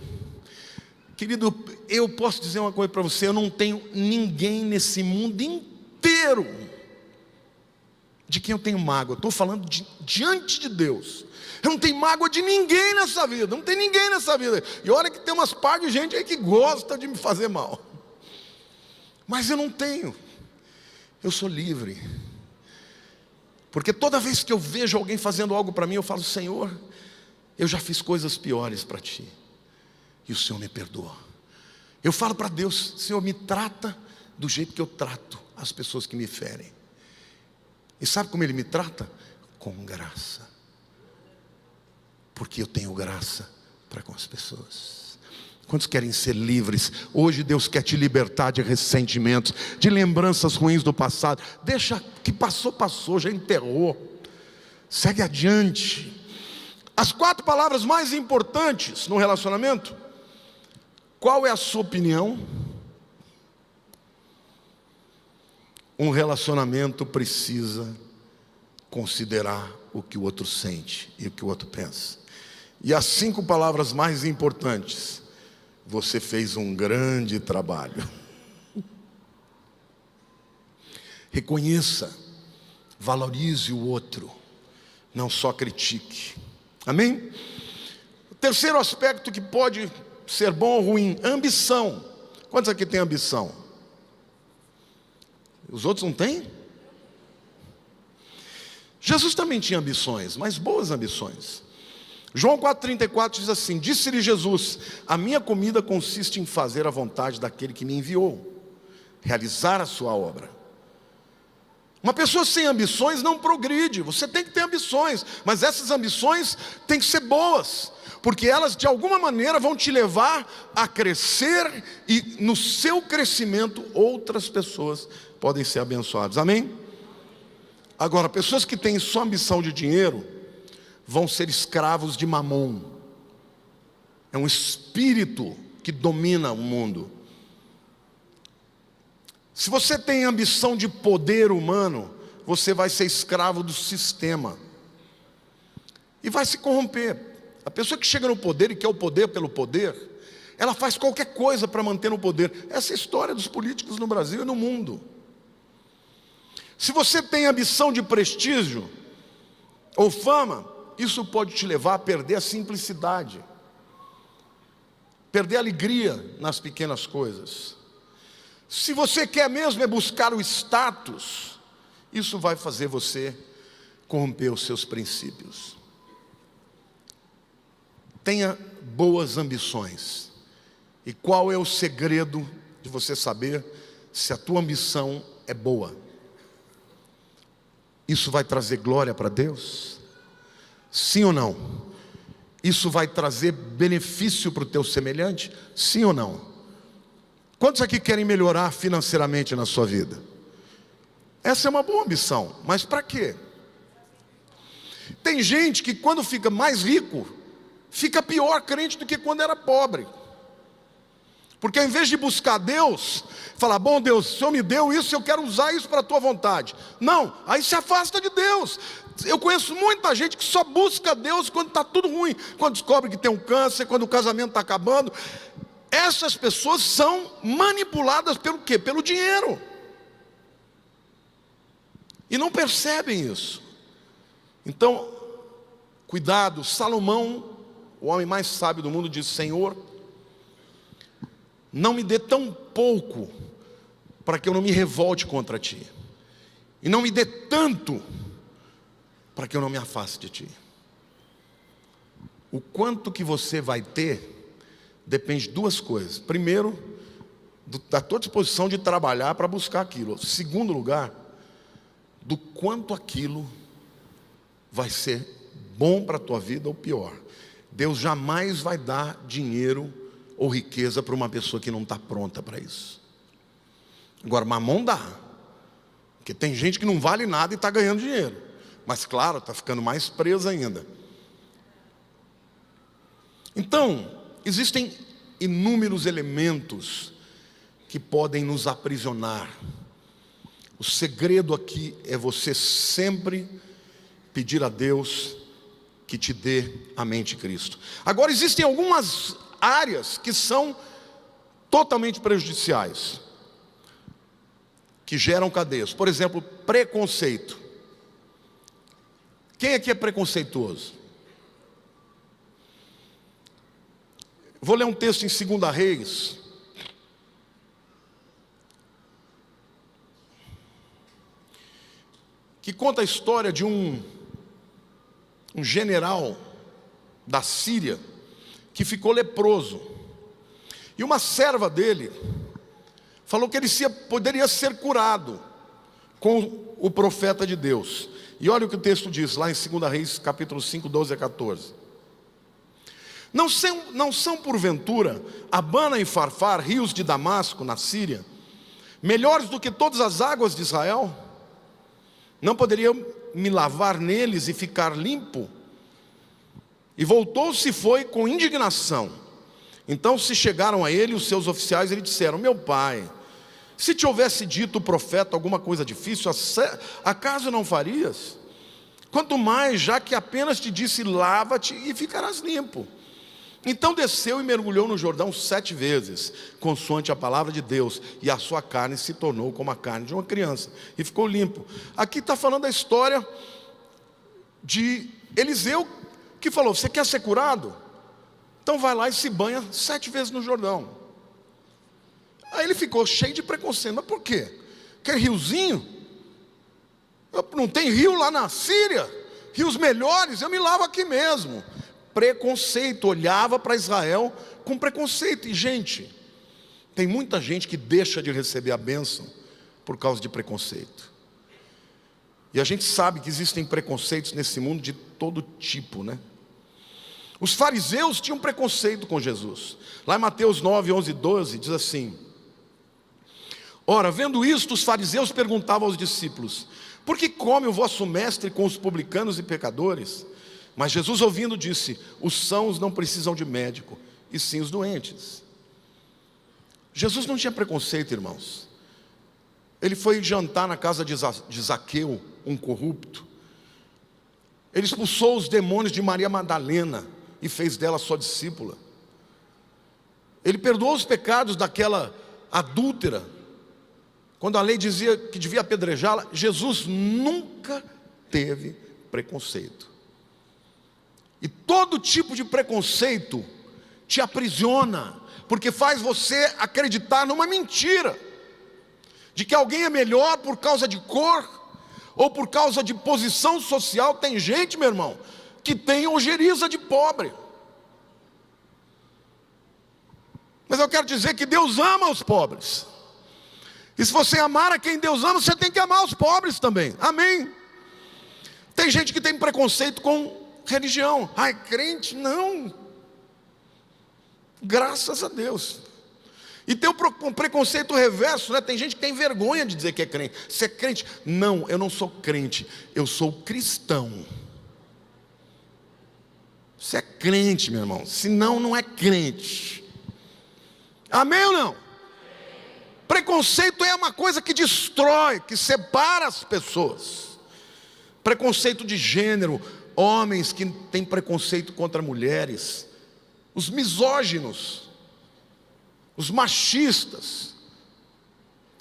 Querido, eu posso dizer uma coisa para você, eu não tenho ninguém nesse mundo inteiro de quem eu tenho mágoa. Estou falando diante de Deus. Eu não tenho mágoa de ninguém nessa vida. Não tem ninguém nessa vida. E olha que tem umas par de gente aí que gosta de me fazer mal. Mas eu não tenho. Eu sou livre. Porque toda vez que eu vejo alguém fazendo algo para mim, eu falo, Senhor, eu já fiz coisas piores para ti, e o Senhor me perdoa. Eu falo para Deus, Senhor, me trata do jeito que eu trato as pessoas que me ferem. E sabe como Ele me trata? Com graça. Porque eu tenho graça para com as pessoas. Quantos querem ser livres? Hoje Deus quer te libertar de ressentimentos, de lembranças ruins do passado. Deixa que passou, passou, já enterrou. Segue adiante. As 4 palavras mais importantes no relacionamento. Qual é a sua opinião? Um relacionamento precisa considerar o que o outro sente e o que o outro pensa. E as 5 palavras mais importantes. Você fez um grande trabalho. Reconheça, valorize o outro, não só critique. Amém? O terceiro aspecto que pode ser bom ou ruim, ambição. Quantos aqui têm ambição? Os outros não têm? Jesus também tinha ambições, mas boas ambições. João 4,34 diz assim, disse-lhe Jesus, a minha comida consiste em fazer a vontade daquele que me enviou, realizar a sua obra. Uma pessoa sem ambições não progride. Você tem que ter ambições, mas essas ambições têm que ser boas, porque elas de alguma maneira vão te levar a crescer, e no seu crescimento outras pessoas podem ser abençoadas. Amém? Agora, pessoas que têm só ambição de dinheiro vão ser escravos de Mamon. É um espírito que domina o mundo. Se você tem ambição de poder humano, você vai ser escravo do sistema e vai se corromper. A pessoa que chega no poder e quer o poder pelo poder, ela faz qualquer coisa para manter no poder. Essa é a história dos políticos no Brasil e no mundo. Se você tem ambição de prestígio ou fama, isso pode te levar a perder a simplicidade, perder a alegria nas pequenas coisas. Se você quer mesmo é buscar o status, isso vai fazer você corromper os seus princípios. Tenha boas ambições. E qual é o segredo de você saber se a tua ambição é boa? Isso vai trazer glória para Deus? Sim ou não? Isso vai trazer benefício para o teu semelhante? Sim ou não? Quantos aqui querem melhorar financeiramente na sua vida? Essa é uma boa ambição, mas para quê? Tem gente que quando fica mais rico, fica pior crente do que quando era pobre. Porque ao invés de buscar Deus, falar, bom Deus, o Senhor me deu isso, eu quero usar isso para a tua vontade. Não, aí se afasta de Deus. Eu conheço muita gente que só busca Deus quando está tudo ruim. Quando descobre que tem um câncer, quando o casamento está acabando. Essas pessoas são manipuladas pelo quê? Pelo dinheiro. E não percebem isso. Então, cuidado. Salomão, o homem mais sábio do mundo, diz, Senhor, não me dê tão pouco para que eu não me revolte contra ti, e não me dê tanto para que eu não me afaste de ti. O quanto que você vai ter depende de duas coisas. Primeiro, da tua disposição de trabalhar para buscar aquilo. Segundo lugar, do quanto aquilo vai ser bom para a tua vida ou pior. Deus jamais vai dar dinheiro ou riqueza para uma pessoa que não está pronta para isso. Agora, mamão dá, porque tem gente que não vale nada e está ganhando dinheiro, mas claro, está ficando mais preso ainda. Então, existem inúmeros elementos que podem nos aprisionar. O segredo aqui é você sempre pedir a Deus que te dê a mente de Cristo. Agora, existem algumas áreas que são totalmente prejudiciais, que geram cadeias. Por exemplo, preconceito. Quem aqui é preconceituoso? Vou ler um texto em 2 Reis, que conta a história de um general da Síria que ficou leproso. E uma serva dele falou que ele poderia ser curado com o profeta de Deus. E olha o que o texto diz lá em 2 Reis, capítulo 5, 12 a 14. Não são porventura Abana e Farfar, rios de Damasco, na Síria, melhores do que todas as águas de Israel? Não poderia me lavar neles e ficar limpo? E voltou-se e foi com indignação. Então se chegaram a ele os seus oficiais e lhe disseram: meu pai, se te houvesse dito o profeta alguma coisa difícil, acaso não farias? Quanto mais, já que apenas te disse: lava-te e ficarás limpo. Então desceu e mergulhou no Jordão 7 vezes, consoante a palavra de Deus, e a sua carne se tornou como a carne de uma criança, e ficou limpo. Aqui está falando a história de Eliseu, que falou: você quer ser curado? Então vai lá e se banha 7 vezes no Jordão. Aí ele ficou cheio de preconceito. Mas por quê? Quer riozinho? Não tem rio lá na Síria? Rios melhores? Eu me lavo aqui mesmo. Preconceito, olhava para Israel com preconceito. E gente, tem muita gente que deixa de receber a bênção por causa de preconceito. E a gente sabe que existem preconceitos nesse mundo de todo tipo, né? Os fariseus tinham preconceito com Jesus. Lá em Mateus 9, 11 e 12 diz assim: ora, vendo isto, os fariseus perguntavam aos discípulos: por que come o vosso mestre com os publicanos e pecadores? Mas Jesus, ouvindo, disse: os sãos não precisam de médico, e sim os doentes. Jesus não tinha preconceito, irmãos. Ele foi jantar na casa de Zaqueu, um corrupto. Ele expulsou os demônios de Maria Madalena e fez dela sua discípula. Ele perdoou os pecados daquela adúltera, quando a lei dizia que devia apedrejá-la. Jesus nunca teve preconceito. E todo tipo de preconceito te aprisiona, porque faz você acreditar numa mentira, de que alguém é melhor por causa de cor, ou por causa de posição social. Tem gente, meu irmão, que tem ojeriza de pobre. Mas eu quero dizer que Deus ama os pobres. E se você amar a quem Deus ama, você tem que amar os pobres também. Amém? Tem gente que tem preconceito com religião. Ai, crente? Não. Graças a Deus. E tem um preconceito reverso, né? Tem gente que tem vergonha de dizer que é crente. Você é crente? Não, eu não sou crente, eu sou cristão. Você é crente, meu irmão, senão não é crente. Amém ou não? Preconceito é uma coisa que destrói, que separa as pessoas. Preconceito de gênero, homens que têm preconceito contra mulheres, os misóginos, os machistas.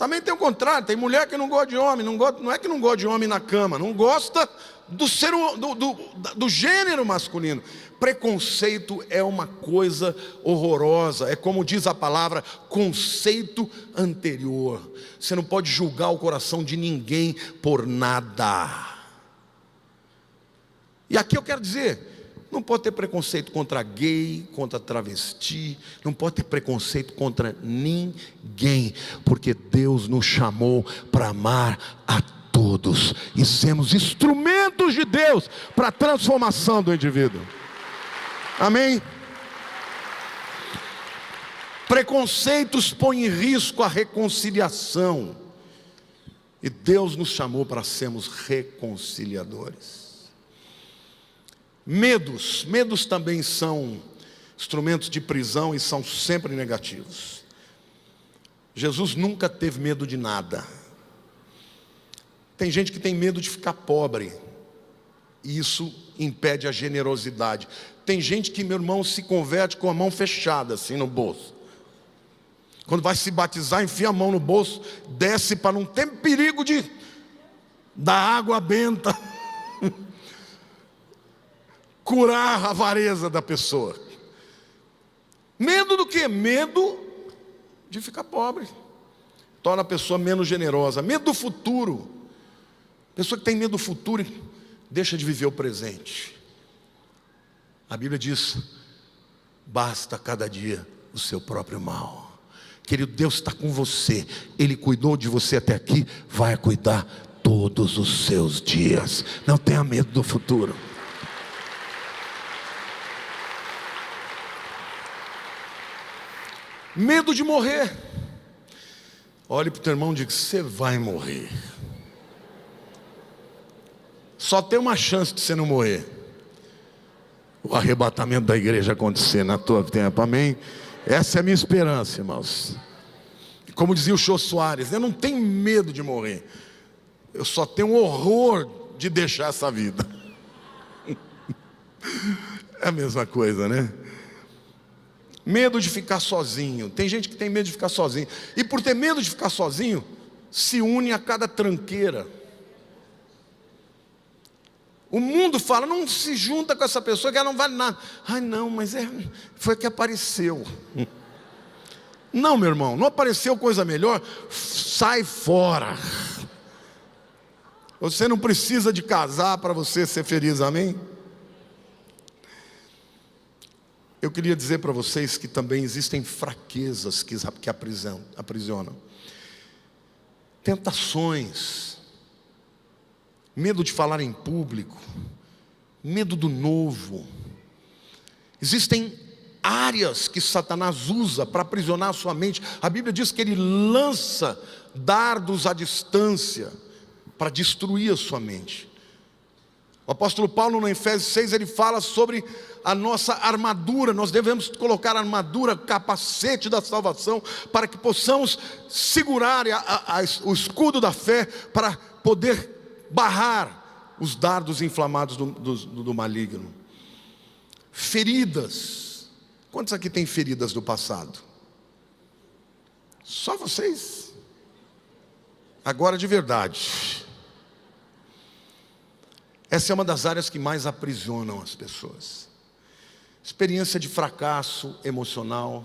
Também tem o contrário, tem mulher que não gosta de homem, não é que não gosta de homem na cama, não gosta do gênero masculino. Preconceito é uma coisa horrorosa, é como diz a palavra, conceito anterior. Você não pode julgar o coração de ninguém por nada. E aqui eu quero dizer, não pode ter preconceito contra gay, contra travesti, não pode ter preconceito contra ninguém, porque Deus nos chamou para amar a todos e sermos instrumentos de Deus para a transformação do indivíduo. Amém? Preconceitos põem em risco a reconciliação, e Deus nos chamou para sermos reconciliadores. Medos também são instrumentos de prisão e são sempre negativos. Jesus nunca teve medo de nada. Tem gente que tem medo de ficar pobre, e isso impede a generosidade. Tem gente que, meu irmão, se converte com a mão fechada assim no bolso. Quando vai se batizar, enfia a mão no bolso, desce para não ter perigo da água benta curar a avareza da pessoa. Medo do quê? Medo de ficar pobre. Torna a pessoa menos generosa. Medo do futuro. Pessoa que tem medo do futuro deixa de viver o presente. A Bíblia diz: basta cada dia o seu próprio mal. Querido, Deus está com você. Ele cuidou de você até aqui, vai cuidar todos os seus dias. Não tenha medo do futuro. Medo de morrer. Olhe para o teu irmão e diga: você vai morrer. Só tem uma chance de você não morrer: o arrebatamento da igreja acontecer na tua tempo. Amém? Essa é a minha esperança, irmãos. Como dizia o Jô Soares, eu não tenho medo de morrer, eu só tenho horror de deixar essa vida. É a mesma coisa, né? Medo de ficar sozinho. Tem gente que tem medo de ficar sozinho, e por ter medo de ficar sozinho, se une a cada tranqueira. O mundo fala: não se junta com essa pessoa que ela não vale nada. Ai não, mas foi que apareceu. Não, meu irmão, não apareceu coisa melhor, sai fora. Você não precisa de casar para você ser feliz, amém? Eu queria dizer para vocês que também existem fraquezas que aprisionam. Tentações, medo de falar em público, medo do novo. Existem áreas que Satanás usa para aprisionar a sua mente. A Bíblia diz que ele lança dardos à distância para destruir a sua mente. O apóstolo Paulo, no Efésios 6, ele fala sobre a nossa armadura. Nós devemos colocar a armadura, capacete da salvação, para que possamos segurar o escudo da fé, para poder barrar os dardos inflamados do maligno. Feridas. Quantos aqui têm feridas do passado? Só vocês? Agora de verdade. Essa é uma das áreas que mais aprisionam as pessoas. Experiência de fracasso emocional.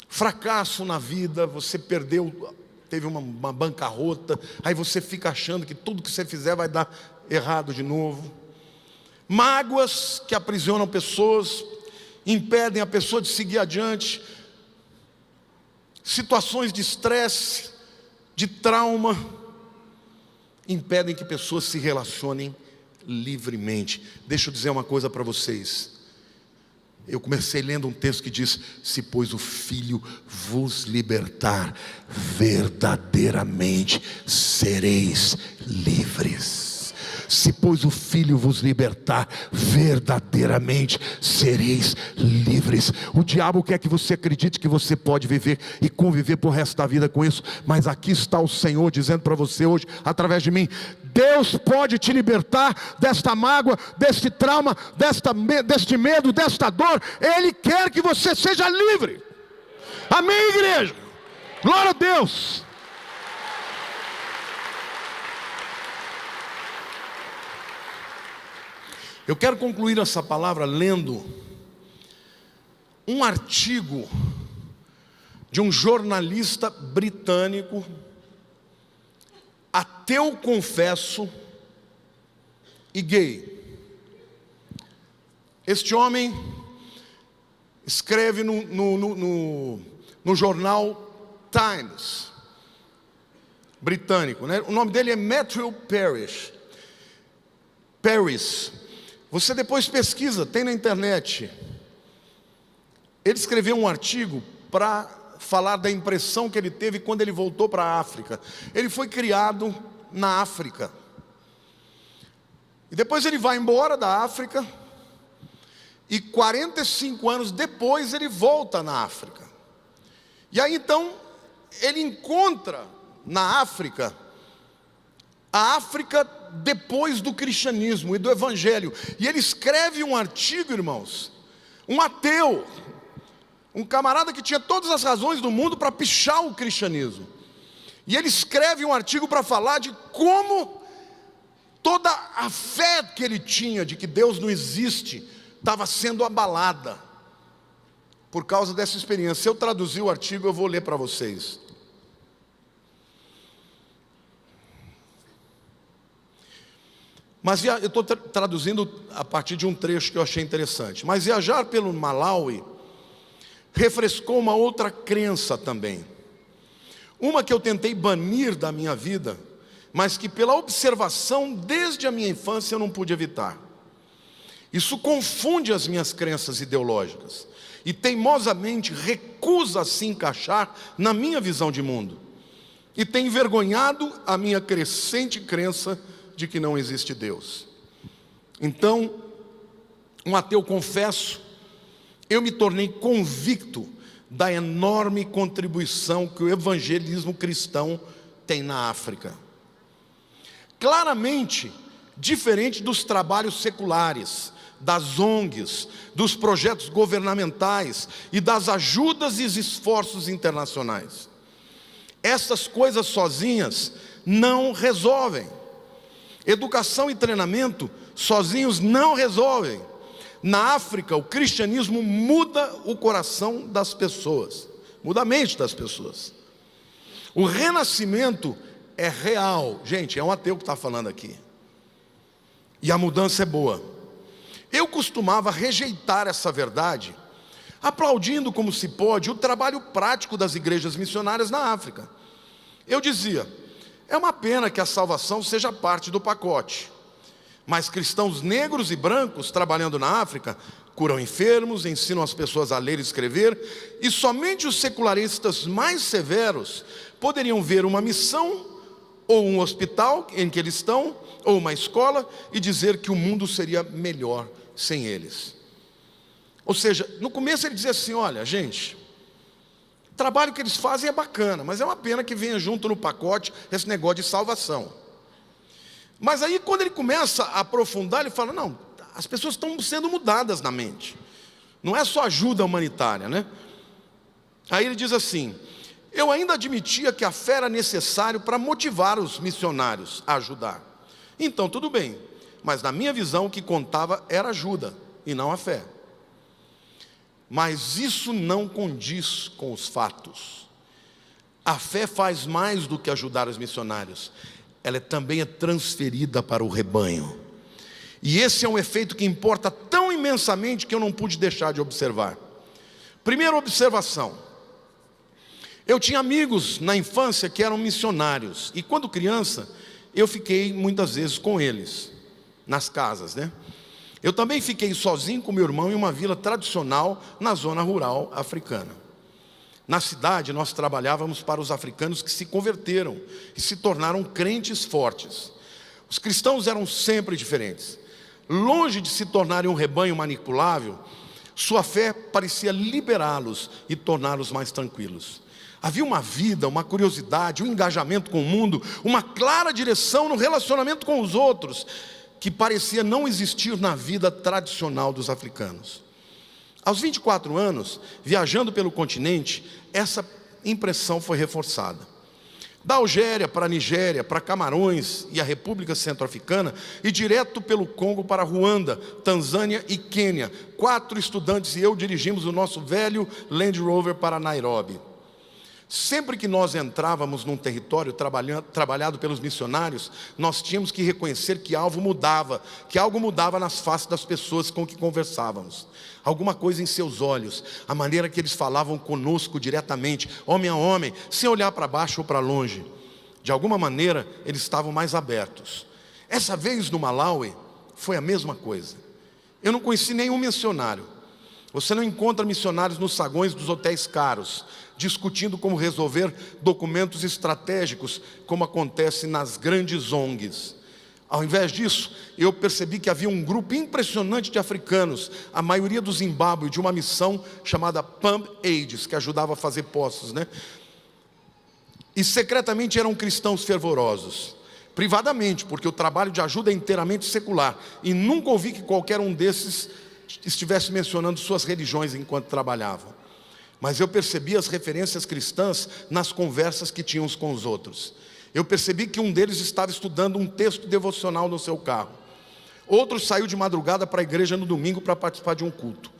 Fracasso na vida, você perdeu, teve uma bancarrota, aí você fica achando que tudo que você fizer vai dar errado de novo. Mágoas que aprisionam pessoas, impedem a pessoa de seguir adiante. Situações de estresse, de trauma, impedem que pessoas se relacionem livremente. Deixa eu dizer uma coisa para vocês. Eu comecei lendo um texto que diz: se pois o Filho vos libertar, verdadeiramente sereis livres. Se pois o Filho vos libertar, verdadeiramente sereis livres. O diabo quer que você acredite que você pode viver e conviver por resto da vida com isso, mas aqui está o Senhor dizendo para você hoje, através de mim: Deus pode te libertar desta mágoa, deste trauma, deste medo, desta dor. Ele quer que você seja livre. Amém, igreja? Glória a Deus! Eu quero concluir essa palavra lendo um artigo de um jornalista britânico, ateu confesso e gay. Este homem escreve no jornal Times, britânico, né? O nome dele é Matthew Parris. Você depois pesquisa, tem na internet. Ele escreveu um artigo para falar da impressão que ele teve quando ele voltou para a África. Ele foi criado na África. E depois ele vai embora da África. E 45 anos depois ele volta na África. E aí então ele encontra na África a África depois do cristianismo e do evangelho. E ele escreve um artigo, irmãos, um ateu, um camarada que tinha todas as razões do mundo para pichar o cristianismo. E ele escreve um artigo para falar de como toda a fé que ele tinha de que Deus não existe estava sendo abalada por causa dessa experiência. Se eu traduzir o artigo, eu vou ler para vocês. Mas eu estou traduzindo a partir de um trecho que eu achei interessante. Mas viajar pelo Malawi refrescou uma outra crença também. Uma que eu tentei banir da minha vida, mas que pela observação desde a minha infância eu não pude evitar. Isso confunde as minhas crenças ideológicas e teimosamente recusa se encaixar na minha visão de mundo. E tem envergonhado a minha crescente crença de que não existe Deus. Então, um ateu confesso, eu me tornei convicto da enorme contribuição que o evangelismo cristão tem na África. Claramente diferente dos trabalhos seculares, das ONGs, dos projetos governamentais e das ajudas e esforços internacionais. Essas coisas sozinhas não resolvem. Educação e treinamento sozinhos não resolvem. Na África, o cristianismo muda o coração das pessoas, muda a mente das pessoas. O renascimento é real. Gente, é um ateu que está falando aqui. E a mudança é boa. Eu costumava rejeitar essa verdade, aplaudindo como se pode o trabalho prático das igrejas missionárias na África. Eu dizia, é uma pena que a salvação seja parte do pacote, mas cristãos negros e brancos trabalhando na África curam enfermos, ensinam as pessoas a ler e escrever, e somente os secularistas mais severos poderiam ver uma missão ou um hospital em que eles estão, ou uma escola, e dizer que o mundo seria melhor sem eles. Ou seja, no começo ele dizia assim, olha gente, o trabalho que eles fazem é bacana, mas é uma pena que venha junto no pacote esse negócio de salvação. Mas aí quando ele começa a aprofundar, ele fala, não, as pessoas estão sendo mudadas na mente, não é só ajuda humanitária, né? Aí ele diz assim, eu ainda admitia que a fé era necessário para motivar os missionários a ajudar. Então tudo bem, mas na minha visão o que contava era ajuda e não a fé. Mas isso não condiz com os fatos. A fé faz mais do que ajudar os missionários, ela também é transferida para o rebanho. E esse é um efeito que importa tão imensamente que eu não pude deixar de observar. Primeira observação, eu tinha amigos na infância que eram missionários, e quando criança, eu fiquei muitas vezes com eles, nas casas, né? Eu também fiquei sozinho com meu irmão em uma vila tradicional na zona rural africana. Na cidade nós trabalhávamos para os africanos que se converteram e se tornaram crentes fortes. Os cristãos eram sempre diferentes. Longe de se tornarem um rebanho manipulável, sua fé parecia liberá-los e torná-los mais tranquilos. Havia uma vida, uma curiosidade, um engajamento com o mundo, uma clara direção no relacionamento com os outros, que parecia não existir na vida tradicional dos africanos. Aos 24 anos, viajando pelo continente, essa impressão foi reforçada. Da Algéria para a Nigéria, para Camarões e a República Centro-Africana, e direto pelo Congo para Ruanda, Tanzânia e Quênia, 4 estudantes e eu dirigimos o nosso velho Land Rover para Nairobi. Sempre que nós entrávamos num território trabalhado pelos missionários, nós tínhamos que reconhecer que algo mudava nas faces das pessoas com que conversávamos. Alguma coisa em seus olhos, a maneira que eles falavam conosco diretamente, homem a homem, sem olhar para baixo ou para longe. De alguma maneira, eles estavam mais abertos. Essa vez no Malawi, foi a mesma coisa. Eu não conheci nenhum missionário. Você não encontra missionários nos saguões dos hotéis caros, discutindo como resolver documentos estratégicos, como acontece nas grandes ONGs. Ao invés disso, eu percebi que havia um grupo impressionante de africanos, a maioria do Zimbábue, de uma missão chamada Pump AIDS, que ajudava a fazer poços, E secretamente eram cristãos fervorosos. Privadamente, porque o trabalho de ajuda é inteiramente secular. E nunca ouvi que qualquer um desses estivesse mencionando suas religiões enquanto trabalhavam. Mas eu percebi as referências cristãs nas conversas que tinham uns com os outros. Eu percebi que um deles estava estudando um texto devocional no seu carro. Outro saiu de madrugada para a igreja no domingo para participar de um culto.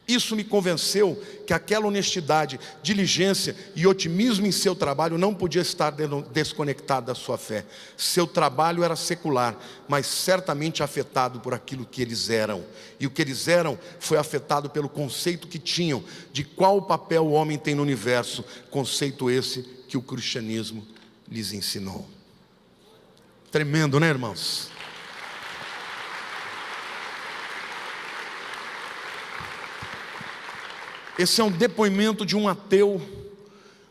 Isso me convenceu que aquela honestidade, diligência e otimismo em seu trabalho não podia estar desconectado da sua fé. Seu trabalho era secular, mas certamente afetado por aquilo que eles eram. E o que eles eram foi afetado pelo conceito que tinham de qual papel o homem tem no universo, conceito esse que o cristianismo lhes ensinou. Tremendo, né, irmãos? Esse é um depoimento de um ateu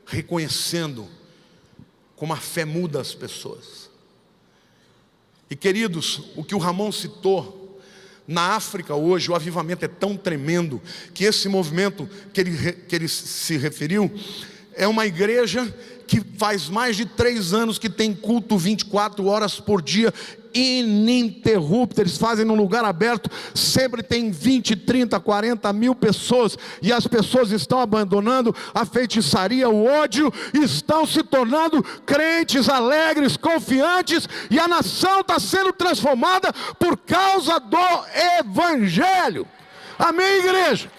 reconhecendo como a fé muda as pessoas. E queridos, o que o Ramon citou, na África hoje o avivamento é tão tremendo que esse movimento que ele se referiu é uma igreja que faz mais de 3 anos que tem culto 24 horas por dia, ininterrupto. Eles fazem num lugar aberto, sempre tem 20, 30, 40 mil pessoas, e as pessoas estão abandonando a feitiçaria, o ódio, estão se tornando crentes alegres, confiantes, e a nação está sendo transformada por causa do Evangelho. Amém, igreja?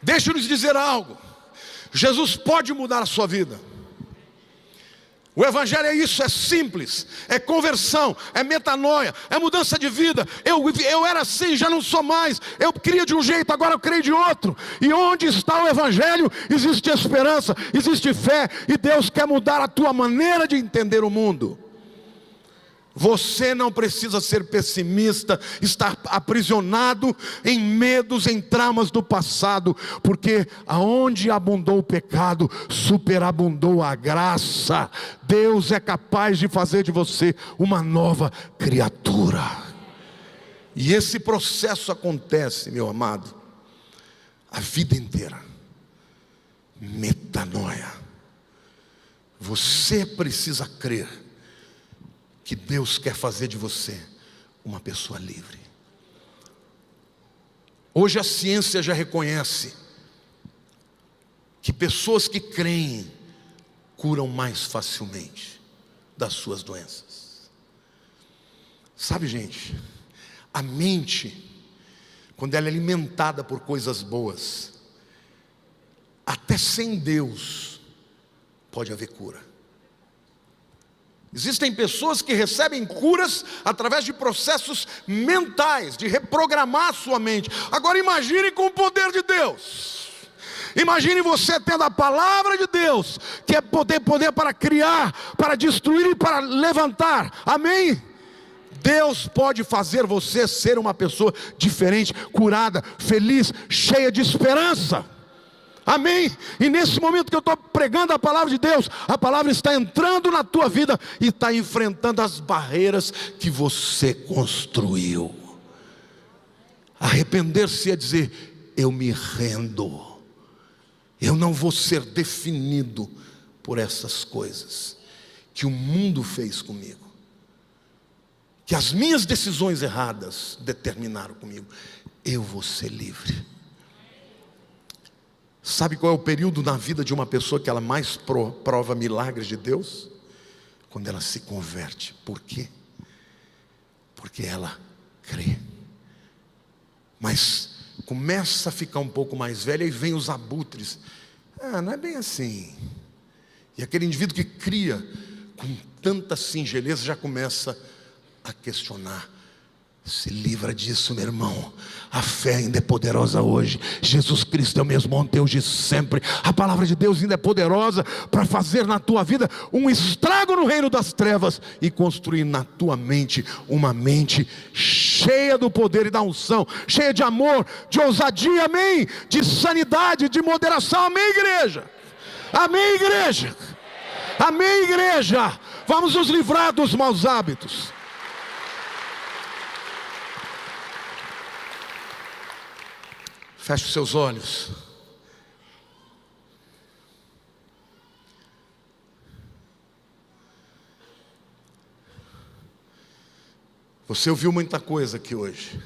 Deixa eu lhes dizer algo. Jesus pode mudar a sua vida. O Evangelho é isso, é simples, é conversão, é metanoia, é mudança de vida. Eu era assim, já não sou mais. Eu cria de um jeito, agora eu creio de outro. E onde está o Evangelho, existe esperança, existe fé. E Deus quer mudar a tua maneira de entender o mundo. Você não precisa ser pessimista, estar aprisionado em medos, em traumas do passado, porque aonde abundou o pecado, superabundou a graça. Deus é capaz de fazer de você uma nova criatura. E esse processo acontece, meu amado, a vida inteira. Metanoia. Você precisa crer que Deus quer fazer de você uma pessoa livre. Hoje a ciência já reconhece que pessoas que creem curam mais facilmente das suas doenças. Sabe, gente, a mente, quando ela é alimentada por coisas boas, até sem Deus pode haver cura. Existem pessoas que recebem curas através de processos mentais, de reprogramar a sua mente. Agora imagine com o poder de Deus. Imagine você tendo a palavra de Deus, que é poder para criar, para destruir e para levantar. Amém? Deus pode fazer você ser uma pessoa diferente, curada, feliz, cheia de esperança. Amém? E nesse momento que eu estou pregando a palavra de Deus, a palavra está entrando na tua vida e está enfrentando as barreiras que você construiu. Arrepender-se é dizer: eu me rendo. Eu não vou ser definido por essas coisas que o mundo fez comigo. que as minhas decisões erradas determinaram comigo, eu vou ser livre. Sabe qual é o período na vida de uma pessoa que ela mais prova milagres de Deus? Quando ela se converte. Por quê? Porque ela crê. Mas começa a ficar um pouco mais velha e vem os abutres. Não é bem assim. E aquele indivíduo que cria com tanta singeleza já começa a questionar. Se livra disso, meu irmão. A fé ainda é poderosa hoje. Jesus Cristo é o mesmo ontem, hoje e sempre. A palavra de Deus ainda é poderosa para fazer na tua vida um estrago no reino das trevas e construir na tua mente uma mente cheia do poder e da unção, cheia de amor, de ousadia, amém, de sanidade, de moderação, amém, igreja. Amém, igreja. Amém, igreja. Vamos nos livrar dos maus hábitos. Feche os seus olhos. Você ouviu muita coisa aqui hoje.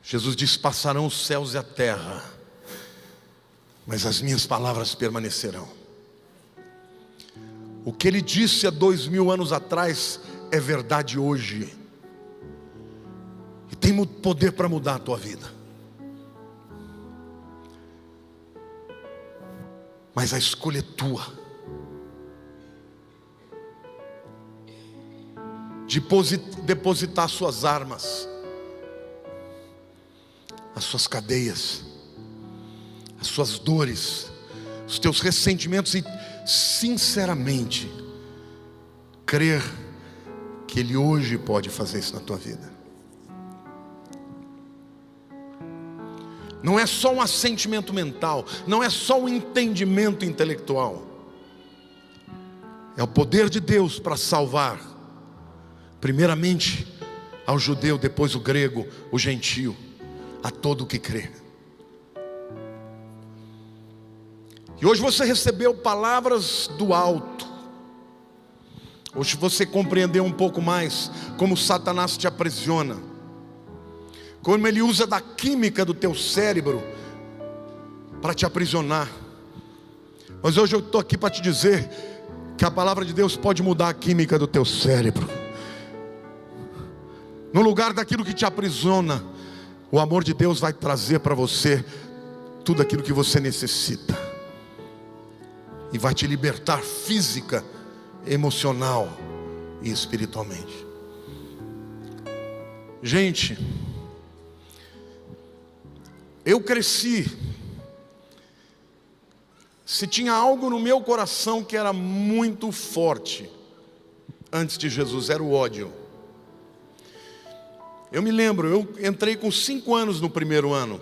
Jesus disse: passarão os céus e a terra, mas as minhas palavras permanecerão. O que ele disse há 2000 anos atrás é verdade hoje. E tem poder para mudar a tua vida. Mas a escolha é tua. Depositar suas armas, as suas cadeias, as suas dores, os teus ressentimentos e sinceramente crer que Ele hoje pode fazer isso na tua vida. Não é só um assentimento mental, não é só um entendimento intelectual. É o poder de Deus para salvar, primeiramente ao judeu, depois o grego, o gentio, a todo o que crê. E hoje você recebeu palavras do alto. Hoje você compreendeu um pouco mais como Satanás te aprisiona, como ele usa da química do teu cérebro para te aprisionar. Mas hoje eu estou aqui para te dizer que a palavra de Deus pode mudar a química do teu cérebro. No lugar daquilo que te aprisiona, o amor de Deus vai trazer para você tudo aquilo que você necessita. E vai te libertar física, emocional e espiritualmente. Gente, eu cresci. Se tinha algo no meu coração que era muito forte antes de Jesus, era o ódio. Eu me lembro, eu entrei com 5 anos no primeiro ano.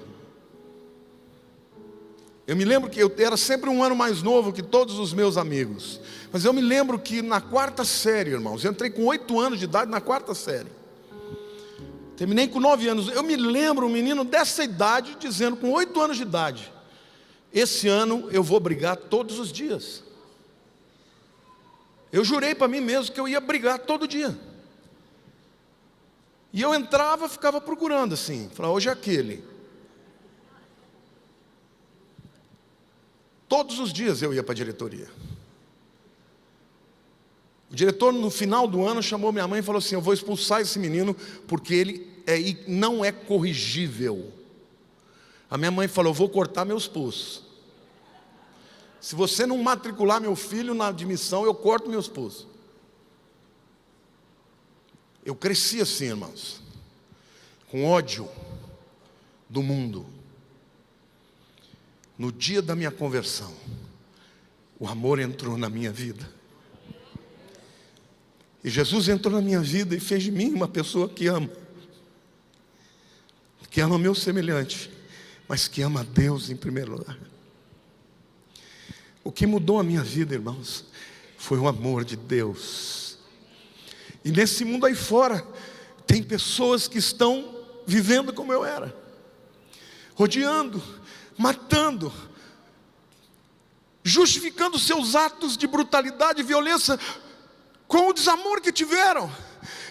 Eu me lembro que eu era sempre um ano mais novo que todos os meus amigos. Mas eu me lembro que na 4ª série, irmãos, eu entrei com 8 anos de idade na 4ª série. Terminei com 9 anos. Eu me lembro um menino dessa idade dizendo com 8 anos de idade: esse ano eu vou brigar todos os dias. Eu jurei para mim mesmo que eu ia brigar todo dia. E eu entrava, ficava procurando assim, falava: hoje é aquele. Todos os dias eu ia para a diretoria. O diretor, no final do ano, chamou minha mãe e falou assim: eu vou expulsar esse menino porque ele não é corrigível. A minha mãe falou: eu vou cortar meus pulsos. Se você não matricular meu filho na admissão, eu corto meus pulsos. Eu cresci assim, irmãos, com ódio do mundo. No dia da minha conversão, o amor entrou na minha vida. E Jesus entrou na minha vida e fez de mim uma pessoa que ama meu semelhante, mas que ama a Deus em primeiro lugar. O que mudou a minha vida, irmãos, foi o amor de Deus. E nesse mundo aí fora, tem pessoas que estão vivendo como eu era, rodeando, matando, justificando seus atos de brutalidade e violência com o desamor que tiveram.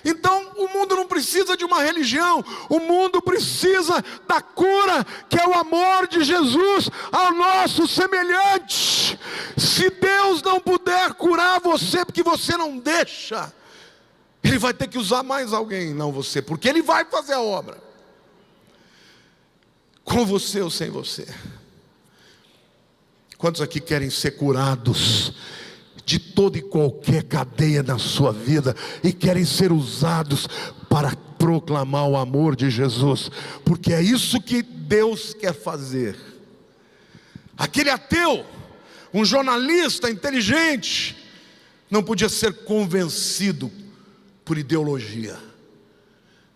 Então o mundo não precisa de uma religião, o mundo precisa da cura, que é o amor de Jesus ao nosso semelhante. Se Deus não puder curar você, porque você não deixa, Ele vai ter que usar mais alguém, não você, porque Ele vai fazer a obra, com você ou sem você. Quantos aqui querem ser curados de toda e qualquer cadeia na sua vida e querem ser usados para proclamar o amor de Jesus? Porque é isso que Deus quer fazer. Aquele ateu, um jornalista inteligente, não podia ser convencido por ideologia,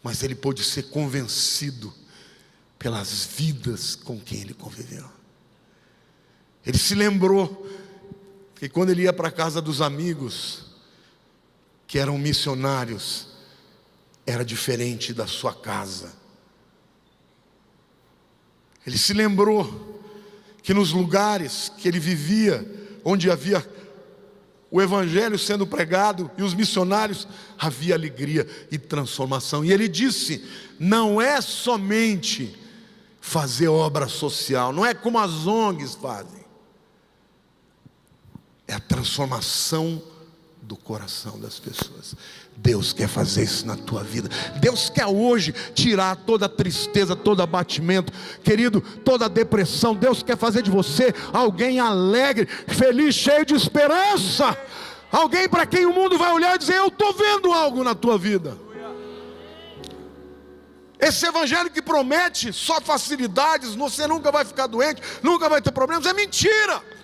mas ele pôde ser convencido pelas vidas com quem ele conviveu. Ele se lembrou que quando ele ia para a casa dos amigos, que eram missionários, era diferente da sua casa. Ele se lembrou que nos lugares que ele vivia, onde havia o evangelho sendo pregado e os missionários, havia alegria e transformação. E ele disse: não é somente fazer obra social, não é como as ONGs fazem, é a transformação do coração das pessoas. Deus quer fazer isso na tua vida. Deus quer hoje tirar toda a tristeza, todo abatimento, querido, toda a depressão. Deus quer fazer de você alguém alegre, feliz, cheio de esperança. Alguém para quem o mundo vai olhar e dizer: eu estou vendo algo na tua vida. Esse evangelho que promete só facilidades, você nunca vai ficar doente, nunca vai ter problemas, é mentira.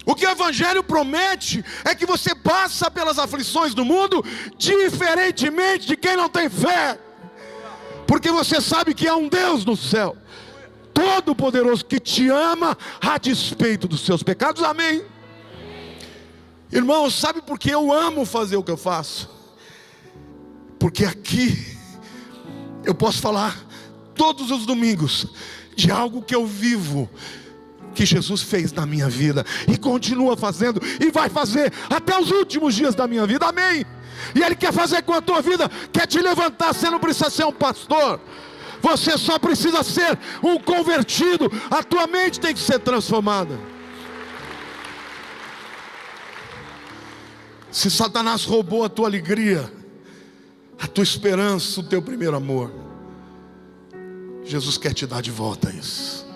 O que o evangelho promete é que você passa pelas aflições do mundo diferentemente de quem não tem fé, porque você sabe que há um Deus no céu todo-poderoso que te ama a despeito dos seus pecados. Amém? Irmãos, sabe por que eu amo fazer o que eu faço? Porque aqui eu posso falar todos os domingos de algo que eu vivo, que Jesus fez na minha vida, e continua fazendo, e vai fazer até os últimos dias da minha vida. Amém? E Ele quer fazer com a tua vida, quer te levantar. Você não precisa ser um pastor, você só precisa ser um convertido. A tua mente tem que ser transformada. Se Satanás roubou a tua alegria, a tua esperança, o teu primeiro amor, Jesus quer te dar de volta isso.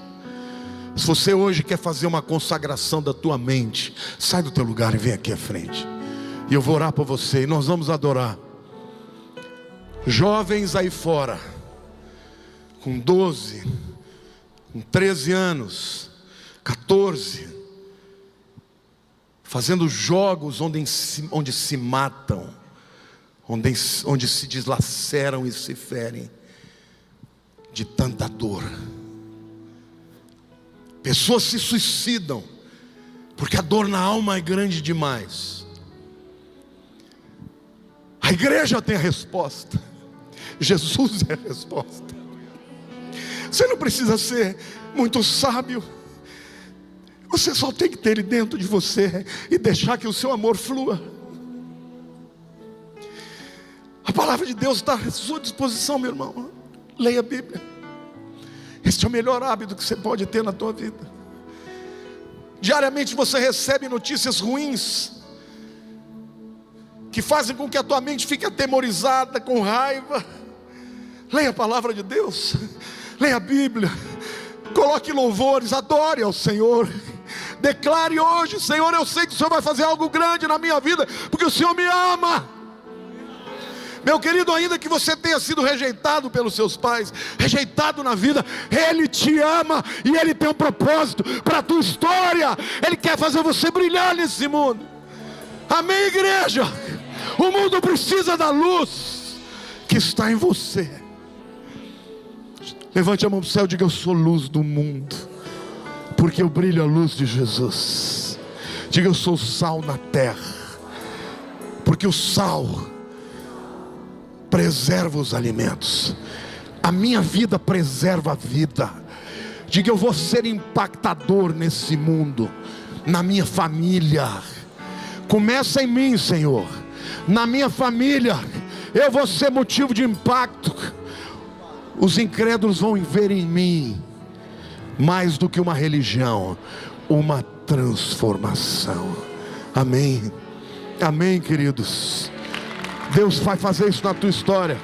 Se você hoje quer fazer uma consagração da tua mente, sai do teu lugar e vem aqui à frente, e eu vou orar por você, e nós vamos adorar. Jovens aí fora, com 12, com 13 anos, 14, fazendo jogos onde se matam, onde se deslaceram e se ferem de tanta dor. Pessoas se suicidam porque a dor na alma é grande demais. A igreja tem a resposta. Jesus é a resposta. Você não precisa ser muito sábio, você só tem que ter Ele dentro de você e deixar que o seu amor flua. A palavra de Deus está à sua disposição, meu irmão. Leia a Bíblia. Este é o melhor hábito que você pode ter na tua vida. Diariamente você recebe notícias ruins, que fazem com que a tua mente fique atemorizada, com raiva. Leia a palavra de Deus, leia a Bíblia, coloque louvores, adore ao Senhor. Declare hoje: Senhor, eu sei que o Senhor vai fazer algo grande na minha vida, porque o Senhor me ama. Meu querido, ainda que você tenha sido rejeitado pelos seus pais, rejeitado na vida, Ele te ama e Ele tem um propósito para a tua história. Ele quer fazer você brilhar nesse mundo. Amém, igreja? O mundo precisa da luz que está em você. Levante a mão para o céu e diga: eu sou luz do mundo, porque eu brilho a luz de Jesus. Diga: eu sou sal na terra, porque o sal preserva os alimentos. A minha vida preserva a vida. Diga: eu vou ser impactador nesse mundo, na minha família. Começa em mim, Senhor. Na minha família, eu vou ser motivo de impacto. Os incrédulos vão ver em mim, mais do que uma religião, uma transformação. Amém. Amém, queridos. Deus vai fazer isso na tua história.